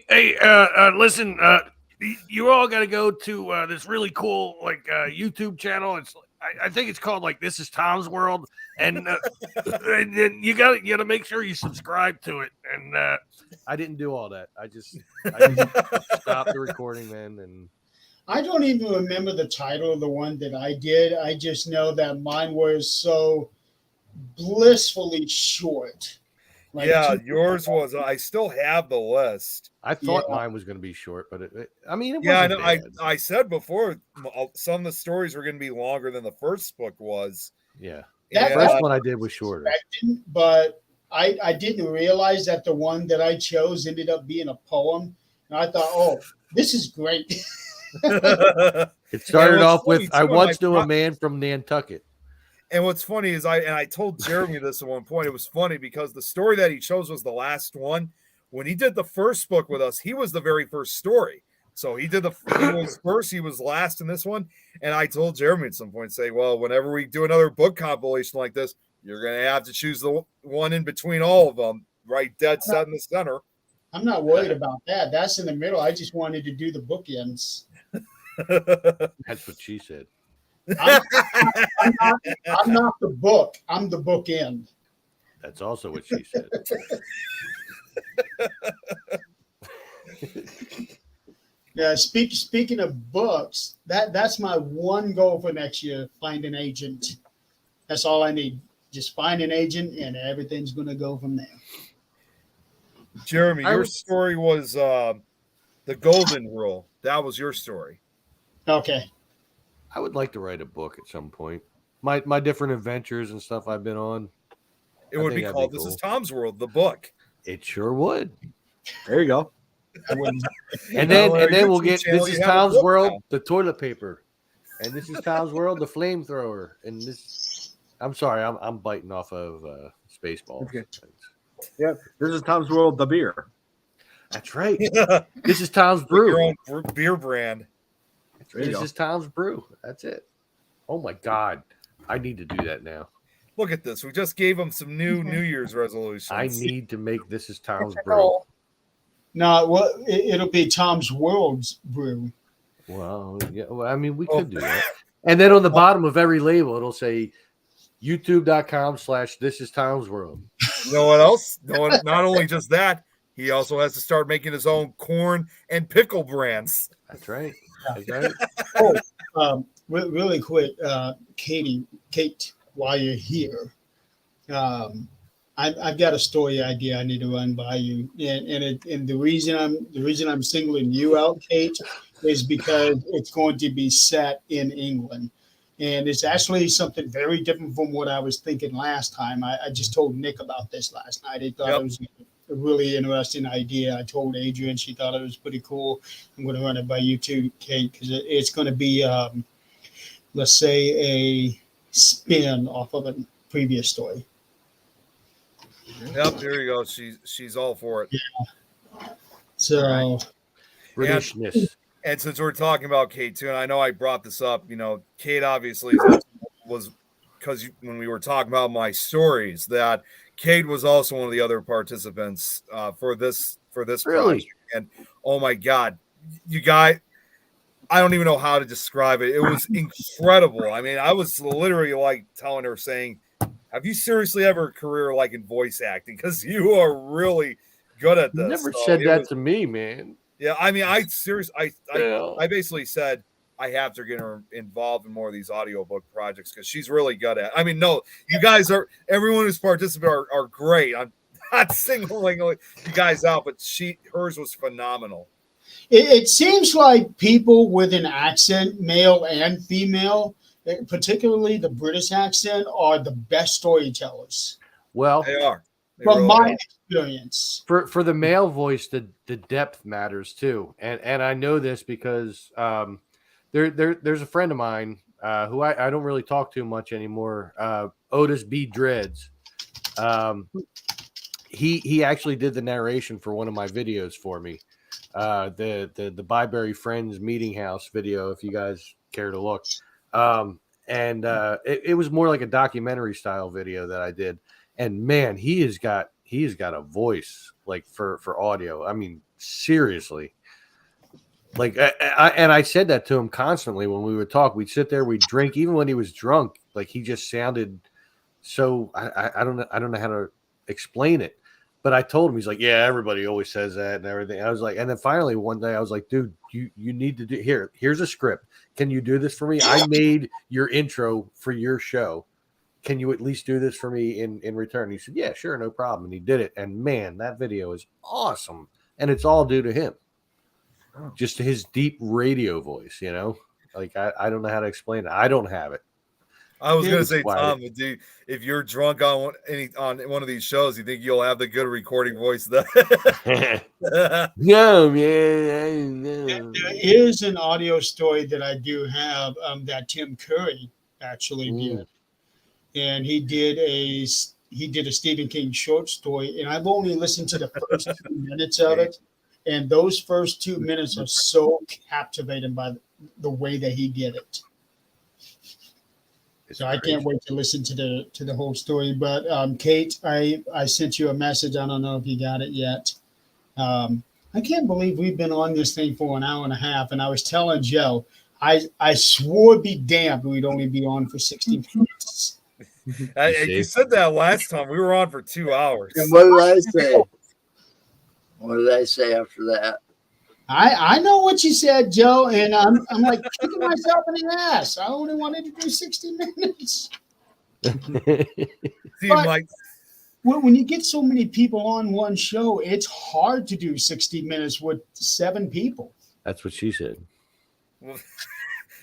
listen, you all got to go to this really cool YouTube channel. It's I think it's called like This Is Tom's World, and you got to make sure you subscribe to it. And I didn't do all that. I just stopped the recording then. And I don't even remember the title of the one that I did. I just know that mine was so blissfully short. Yours was. I still have the list. I thought mine was going to be short, but it wasn't I bad. I said before some of the stories were going to be longer than the first book was. Yeah, That- the first one I did was shorter. But I didn't realize that the one that I chose ended up being a poem. And I thought, oh, this is great. It started off with, funny, I too, once knew a man from Nantucket. And what's funny is I told Jeremy this at one point. It was funny because the story that he chose was the last one. When he did the first book with us, he was the very first story. So he was first, he was last in this one. And I told Jeremy at some point, say, well, whenever we do another book compilation like this, you're going to have to choose the one in between all of them, right dead set in the center. I'm not worried about that. That's in the middle. I just wanted to do the bookends. That's what she said. I'm not the book. I'm the bookend. That's also what she said. Yeah. Speaking of books, that's my one goal for next year. Find an agent. That's all I need. Just find an agent, and everything's going to go from there. Jeremy, your story was the Golden Rule. That was your story. Okay. I would like to write a book at some point. My different adventures and stuff I've been on. It would be called This Is Tom's World, the book. It sure would. There you go. And then we'll get This Is Tom's World, the toilet paper, and This Is Tom's World, the flamethrower, and this. I'm sorry, I'm biting off of Spaceballs. Okay. Yeah, This Is Tom's World, the beer. That's right. This is Tom's Brew. Your own beer brand. This is Tom's Brew. That's it. Oh my God, I need to do that now. Look at this. We just gave him some new New Year's resolutions. I need to make This Is Tom's Brew. No, well, it'll be Tom's World's Brew. Well, yeah. Well, I mean, we could do that. And then on the bottom of every label, it'll say youtube.com/This Is Tom's World. You know what else? Not only just that, he also has to start making his own corn and pickle brands. That's right. That's right. Really quick, Kate, while you're here, I've got a story idea I need to run by you, and the reason I'm singling you out, Kate, is because it's going to be set in England, and it's actually something very different from what I was thinking last time. I just told Nick about this last night. I thought it was a really interesting idea. I told Adrian, she thought it was pretty cool. I'm going to run it by you too, Kate, because it's going to be, let's say, a spin off of a previous story. Yep, there you go. She's all for it. Yeah. So, Britishness. And since we're talking about Kate too, and I know I brought this up, Kate obviously was because when we were talking about my stories, that Kate was also one of the other participants for this really? project. And oh my God, you guys, I don't even know how to describe it. It was incredible. I mean, I was literally like telling her, saying, have you seriously ever a career like in voice acting? Because you are really good at You this. never So said it that was- to me, man. Yeah, I mean, I Yeah. basically said I have to get her involved in more of these audiobook projects because she's really good at. I mean, no, you guys are everyone who's participated are great. I'm not singling you guys out, but hers was phenomenal. It seems like people with an accent, male and female, particularly the British accent, are the best storytellers. Well, They are. They From really my are. experience. for the male voice, the depth matters too, and I know this because there's a friend of mine who I don't really talk to much anymore. Otis B. Dreads. He actually did the narration for one of my videos for me. The Byberry Friends Meeting House video, if you guys care to look. It was more like a documentary style video that I did. And man, he has got a voice like for audio. I mean, seriously. Like I said that to him constantly when we would talk. We'd sit there, we'd drink, even when he was drunk. Like he just sounded so. I don't know how to explain it, but I told him, he's like, yeah, everybody always says that and everything. I was like, and then finally one day I was like, dude, you need to do here's a script. Can you do this for me? I made your intro for your show. Can you at least do this for me in return? He said, yeah, sure, no problem. And he did it. And man, that video is awesome. And it's all due to him. Just his deep radio voice, you know? Like I don't know how to explain it. I don't have it. I was going to It's say, why- Tom, if you're drunk on one of these shows, you think you'll have the good recording voice then? No, man. There is an audio story that I do have that Tim Curry actually did, and he did a Stephen King short story, and I've only listened to the first 2 minutes of it, and those first 2 minutes are so captivating by the way that he did it. So I can't wait to listen to the whole story. But Kate, I sent you a message. I don't know if you got it yet. I can't believe we've been on this thing for an hour and a half. And I was telling Joe, I swore be damned we'd only be on for 60 minutes. You said that last time. We were on for 2 hours. And what did I say? What did I say after that? I know what you said, Joe, and I'm like kicking myself in the ass. I only wanted to do 60 minutes. See, But- Mike, When you get so many people on one show, it's hard to do 60 minutes with 7 people. That's what she said.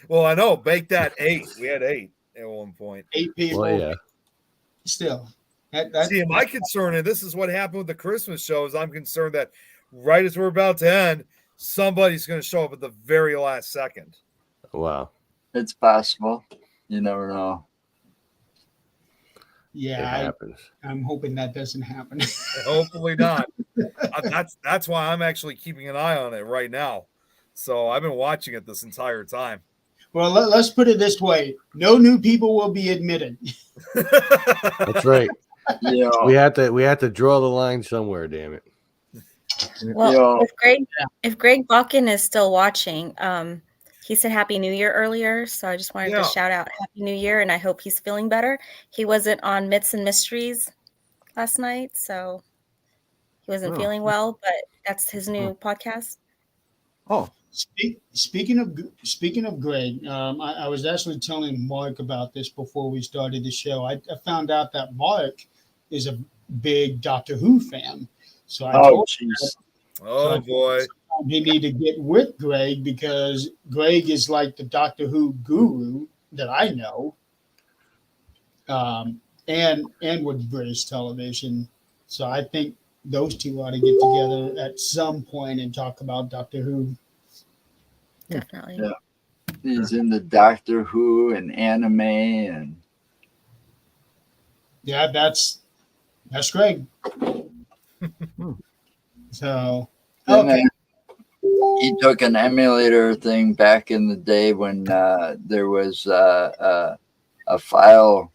well, I know. Bake that 8. We had 8 at one point. 8 people. Well, yeah. Still. See, my concern, and this is what happened with the Christmas shows, I'm concerned that right as we're about to end, somebody's going to show up at the very last second. Wow. It's possible. You never know. It Yeah, happens. I'm hoping that doesn't happen. Hopefully not. That's why I'm actually keeping an eye on it right now. So I've been watching it this entire time. Well, let's put it this way: no new people will be admitted. That's right. You know, We have to draw the line somewhere, damn it. Well, Yo. if Greg Buckin is still watching, he said Happy New Year earlier, so I just wanted Yeah. to shout out Happy New Year, and I hope he's feeling better. He wasn't on Myths and Mysteries last night, so he wasn't Oh. feeling well, but that's his new podcast. Oh, Speaking of Greg, I was actually telling Mark about this before we started the show. I found out that Mark is a big Doctor Who fan, so I oh, told jeez. Oh, boy. he need to get with Greg because Greg is like the Doctor Who guru that I know, and with British television. So I think those two ought to get together at some point and talk about Doctor Who. Definitely. Yeah. He's in the Doctor Who and anime and Yeah, that's Greg. So and okay, he took an emulator thing back in the day when there was a file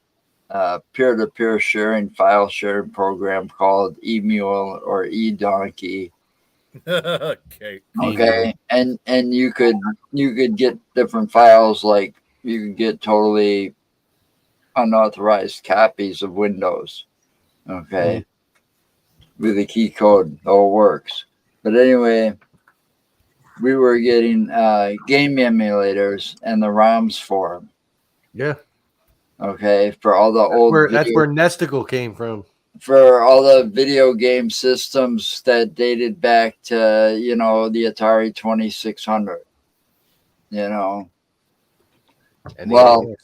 peer-to-peer sharing file sharing program called eMule or eDonkey. Okay. Okay, and you could get different files, like you could get totally unauthorized copies of Windows. Okay. With the key code, all works. But anyway, we were getting game emulators and the ROMs for them. Yeah. Okay, for all the old That's where Nesticle came from. for all the video game systems that dated back to, you know, the Atari 2600. You know, And well,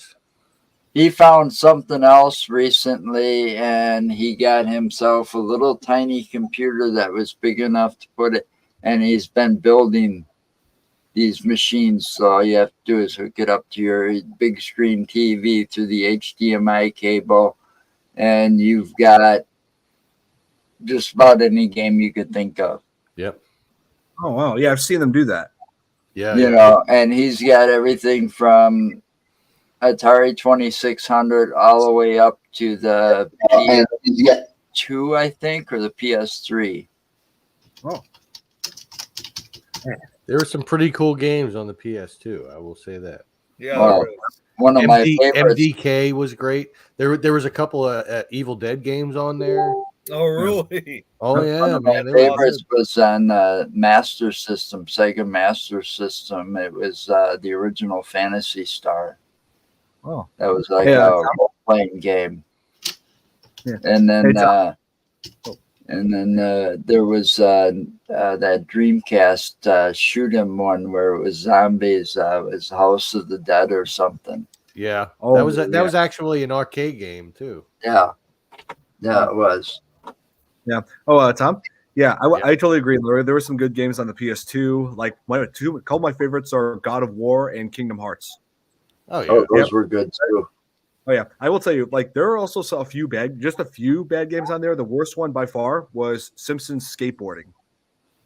he found something else recently, and he got himself a little tiny computer that was big enough to put it, and he's been building these machines. So all you have to do is hook it up to your big screen TV through the HDMI cable, and you've got just about any game you could think of. Yep. Oh wow, yeah, I've seen them do that. Yeah. You know, and he's got everything from Atari 2600 all the way up to the PS2, I think, or the PS3. Oh, There were some pretty cool games on the PS2. I will say that. Yeah. Well, there is. one of my favorites. MDK was great. There was a couple of Evil Dead games on there. Oh, really? Oh One yeah, of my man. They were favorites was on Master System, Sega Master System. It was the original Phantasy Star. oh, That was like Yeah. a role-playing game. Yeah. And then, Hey, Tom. there was that Dreamcast shoot 'em one where it was zombies. It was House of the Dead or something. Yeah. Oh, That was actually an arcade game too. Yeah, it was. Oh, Tom. Yeah, I totally agree. There were some good games on the PS2. Like a couple of my favorites are God of War and Kingdom Hearts. Oh yeah. Oh, those Yep. were good too. Oh yeah, I will tell you, like there are also a few bad games on there. The worst one by far was Simpsons Skateboarding.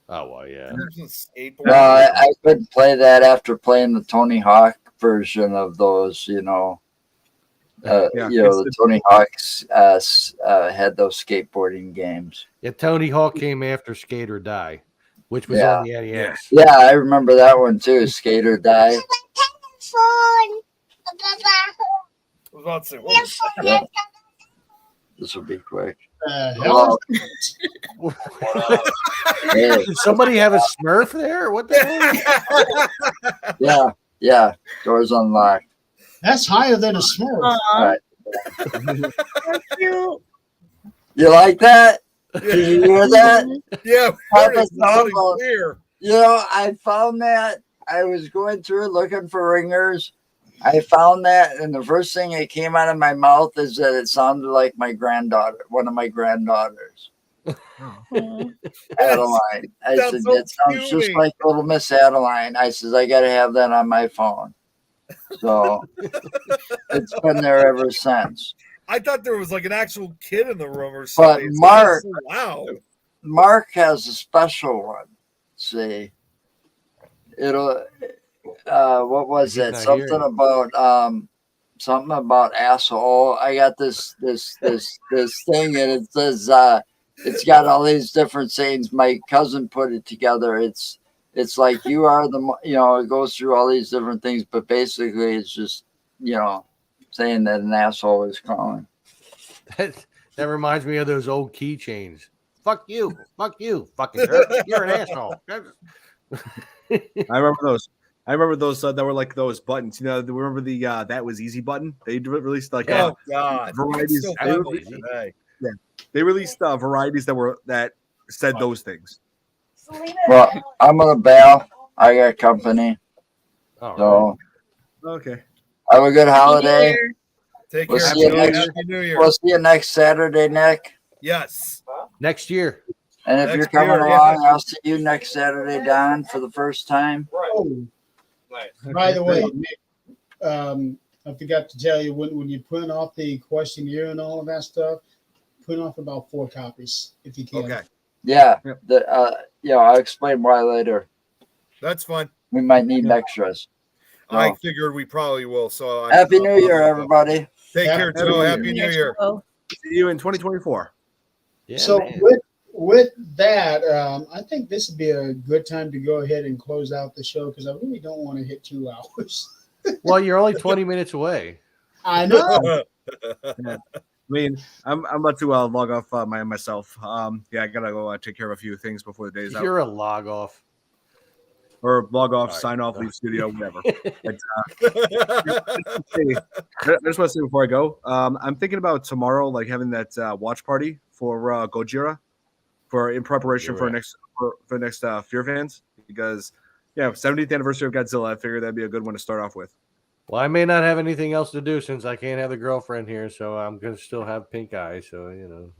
Oh well, yeah. Skateboard. No, I couldn't play that after playing the Tony Hawk version of those. You know, Yeah, the Tony Hawks had those skateboarding games. Yeah, Tony Hawk came after Skate or Die, which was Yeah. on the NES. Yeah, I remember that one too. Skate or Die. I was about to say, what was that? Yeah. This will be quick. Hell, Oh, hey, Did somebody have a Smurf there? What the hell? yeah. Doors unlocked. that's higher than a Smurf. Aw, Right. so cute. You like that? Did you hear that? Yeah, Papa it's loud and Stumble. clear. You know, I found that. I was going through looking for ringers. I found that, and the first thing that came out of my mouth is that it sounded like my granddaughter, one of my granddaughters, Mm. Adeline. I That's said, so that sounds just cute. like little Miss Adeline. I says, I got to have that on my phone. So it's been there ever since. I thought there was like an actual kid in the room or But something. It's Mark- so loud. Mark has a special one. See, it'll. What was He's it? not Something hearing. about asshole. I got this thing, and it says it's got all these different sayings. My cousin put it together. It's like you are it goes through all these different things, but basically it's just saying that an asshole is calling. That reminds me of those old keychains. Fuck you, fucking jerk. You're an asshole. I remember those that were like those buttons. You know, remember the that was easy button? They released like Oh God, varieties. It's still I don't funny believe today. They released varieties that said those things. Well, I'm gonna bail. I got company, All right. so Okay. have a good holiday. Take We'll care. see you Joe. next- Happy New Year. We'll see you next Saturday, Nick. Yes. Next year. And if Next you're coming year, yeah. along, I'll see you next Saturday, Don, for the first time. Oh, by the way, Nick, I forgot to tell you when you print off the questionnaire and all of that stuff, print off about 4 copies if you can. Okay, Yeah, Yep. I'll explain why later. that's fine. We might need extras. I Oh. figured we probably will. So Happy New Year, everybody. Take care, Happy Joe. New Year. Happy New Year. Oh, See you in 2024. Yeah, So man. with that, I think this would be a good time to go ahead and close out the show because I really don't want to hit 2 hours. Well, you're only 20 minutes away. I know. I mean, I'm about to log off myself. Yeah, I gotta go take care of a few things before the day's out. You're a log off. Or log off, All right. sign off, leave studio, whatever. But, I just want to say before I go, I'm thinking about tomorrow, like having that watch party for Gojira, in preparation You're for right. next Fear Fans, because 70th anniversary of Godzilla. I figured that'd be a good one to start off with. Well, I may not have anything else to do since I can't have the girlfriend here, so I'm gonna still have pink eye. So.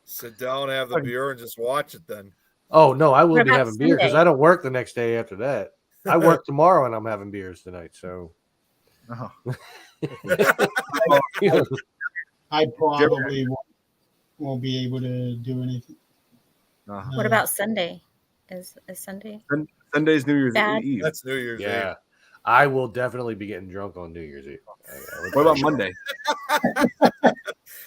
Sit down, have the beer, and just watch it then. Oh no, I will What be about having beer because Sunday? I don't work the next day after that. I work tomorrow and I'm having beers tonight. So. Oh. I probably won't be able to do anything. What about Sunday? Is Sunday? Sunday's New Year's Bad. Eve. That's New Year's Yeah, Eve. I will definitely be getting drunk on New Year's Eve. What about Monday?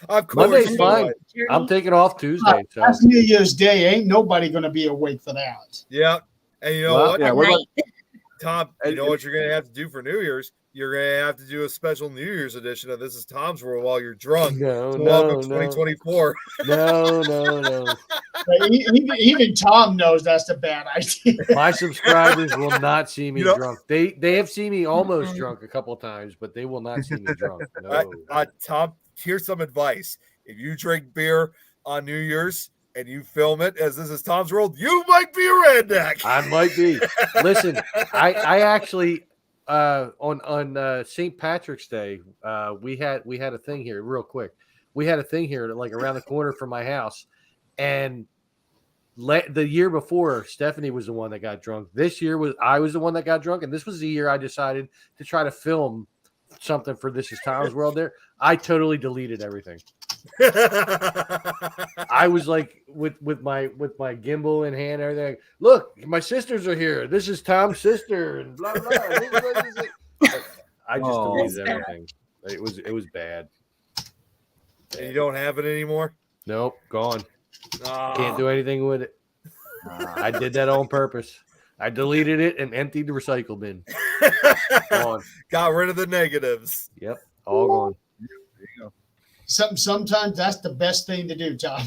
Of course, Monday's you fine. would. I'm taking off Tuesday. So. That's New Year's Day. Ain't nobody gonna be awake for that. Yeah, and you know Well, what, Yeah, At what about night. Tom? You know what you're gonna have to do for New Year's? You're gonna have to do a special New Year's edition of This Is Tom's World while you're drunk. No, So no, welcome no, 2024. no. But even Tom knows that's a bad idea. My subscribers will not see me You know- drunk. They have seen me almost drunk a couple of times, but they will not see me drunk. No. Tom, here's some advice. If you drink beer on New Year's and you film it as This Is Tom's World, you might be a redneck. I might be. Listen, I actually on St. Patrick's Day, we had a thing here real quick. We had a thing here like around the corner from my house, and the year before, Stephanie was the one that got drunk. This year I was the one that got drunk, and this was the year I decided to try to film something for This Is Tom's World. There, I totally deleted everything. I was like with my gimbal in hand, and everything. Look, my sisters are here. This is Tom's sister, and blah blah. I just deleted everything. It was bad. And you don't have it anymore? Nope, gone. Ah. Can't do anything with it. I did that on purpose. I deleted it and emptied the recycle bin. Gone. Got rid of the negatives. Yep, all gone. Sometimes that's the best thing to do, Tom.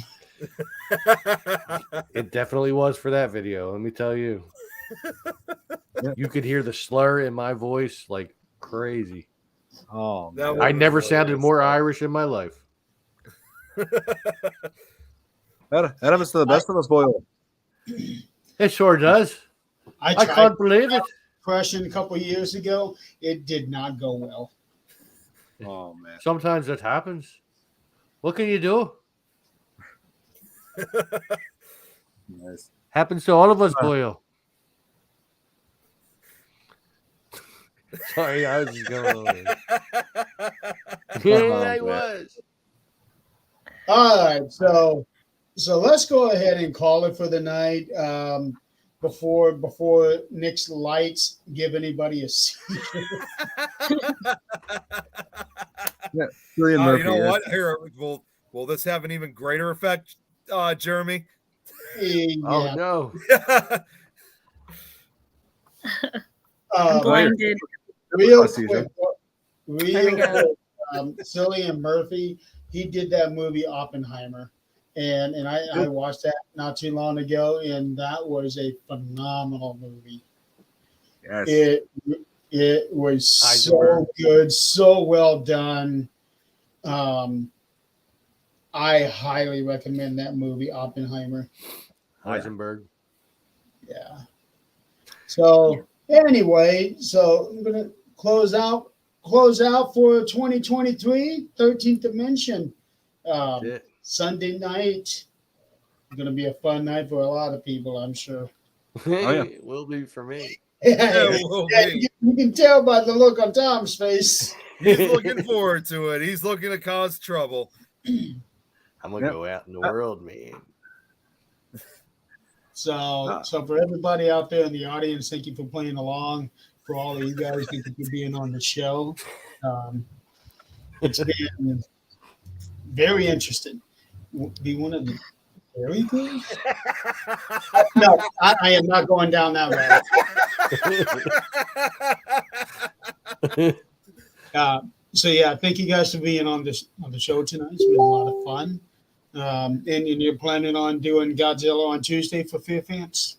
It definitely was for that video. Let me tell you. You could hear the slur in my voice like crazy. Oh, That I was never hilarious. sounded more Irish in my life. that happens to the best of us, Boyle. It sure does. I I tried can't believe it. impression a couple years ago. It did not go well. Oh man. Sometimes that happens. What can you do? Nice. Happens to all of us, Boyle. Sorry, I was just going on. Yeah, I was. All right, so let's go ahead and call it for the night. Before Nick's lights give anybody a seizure. Cillian Murphy. You know what? Here, will this have an even greater effect, Jeremy? Yeah. Oh no. I'm blinded. Real Seizure. quick, There we go. Cillian Murphy, he did that movie Oppenheimer, and I watched that not too long ago, and that was a phenomenal movie. Yes. It was so Heisenberg. good, so well done. I highly recommend that movie Oppenheimer. Heisenberg. Yeah. So anyway, so I'm gonna close out for 2023, 13th Dimension. Shit. Sunday night. Gonna be a fun night for a lot of people, I'm sure. yeah. It will be for me. Yeah, will be. You can tell by the look on Tom's face. He's looking forward to it. He's looking to cause trouble. I'm gonna go out in the world, man. So for everybody out there in the audience, thank you for playing along. For all of you guys, thank you for being on the show. It's been very interesting. Be one of the very good. No, I am not going down that route. So yeah, thank you guys for being on the show tonight. It's been a lot of fun. And you're planning on doing Godzilla on Tuesday for Fear Fans?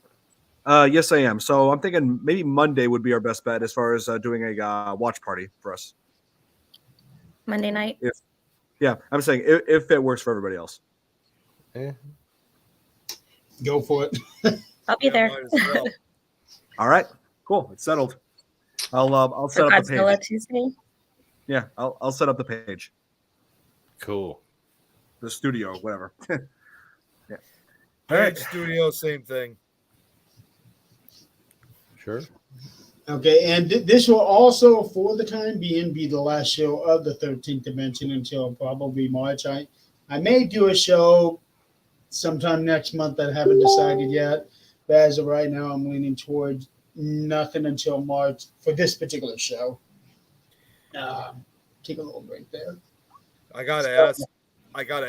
Yes, I am. So I'm thinking maybe Monday would be our best bet as far as doing a watch party for us. Monday night. Yeah, I'm saying if it works for everybody else. Go for it. I'll be there. might as well. All right, cool. It's settled. I'll set For up the Godzilla page. Tuesday. Yeah, I'll set up the page, Cool. the studio, whatever. Yeah. All Page right. Studio, same thing. Sure. Okay, and this will also, for the time being, be the last show of the 13th Dimension until probably March. I may do a show sometime next month. I haven't decided yet. But as of right now, I'm leaning towards nothing until March for this particular show. Take a little break there. I gotta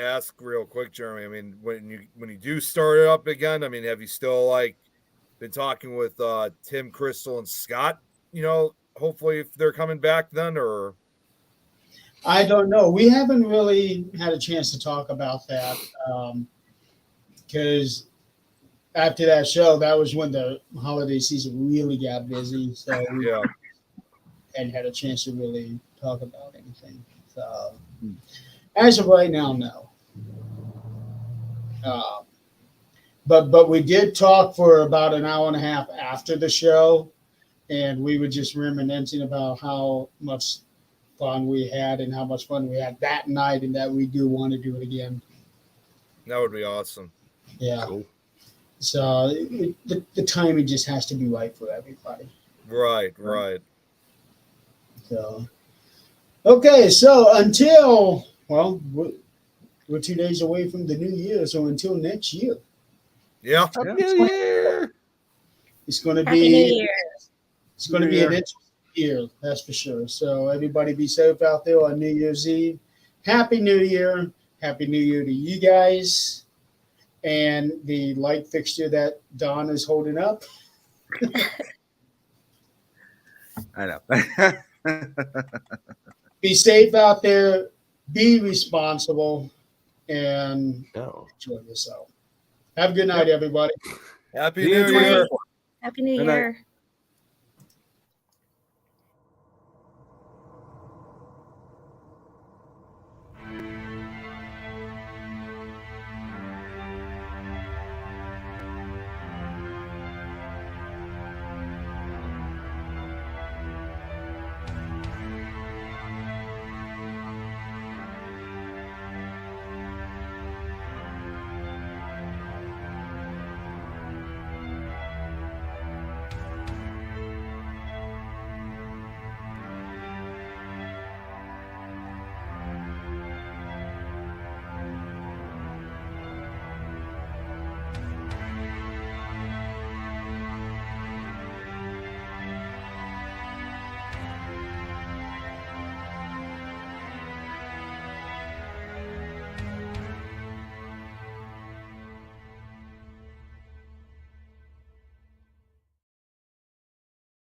ask real quick, Jeremy. I mean, when you do start it up again, I mean, have you still like been talking with Tim, Crystal, and Scott? You know, hopefully if they're coming back then, or I don't know. We haven't really had a chance to talk about that because after that show, that was when the holiday season really got busy. So we yeah. hadn't had a chance to really talk about anything. So as of right now, no. But we did talk for about an hour and a half after the show, and we were just reminiscing about how much fun we had and how much fun we had that night, and that we do want to do it again. That would be awesome. Yeah. Cool. So the timing just has to be right for everybody. Right. So, okay. So until, well, we're 2 days away from the new year. So until next year, Yeah. Happy New Year. it's going to Happy New be Year. it's going to be an interesting year. That's for sure. So everybody be safe out there on New Year's Eve. Happy New Year. Happy New Year to you guys. And the light fixture that Don is holding up. I know. Be safe out there. Be responsible. And No. enjoy yourself. Have a good night, everybody. Happy See you New in Year. 2024. Happy New Good night. Year.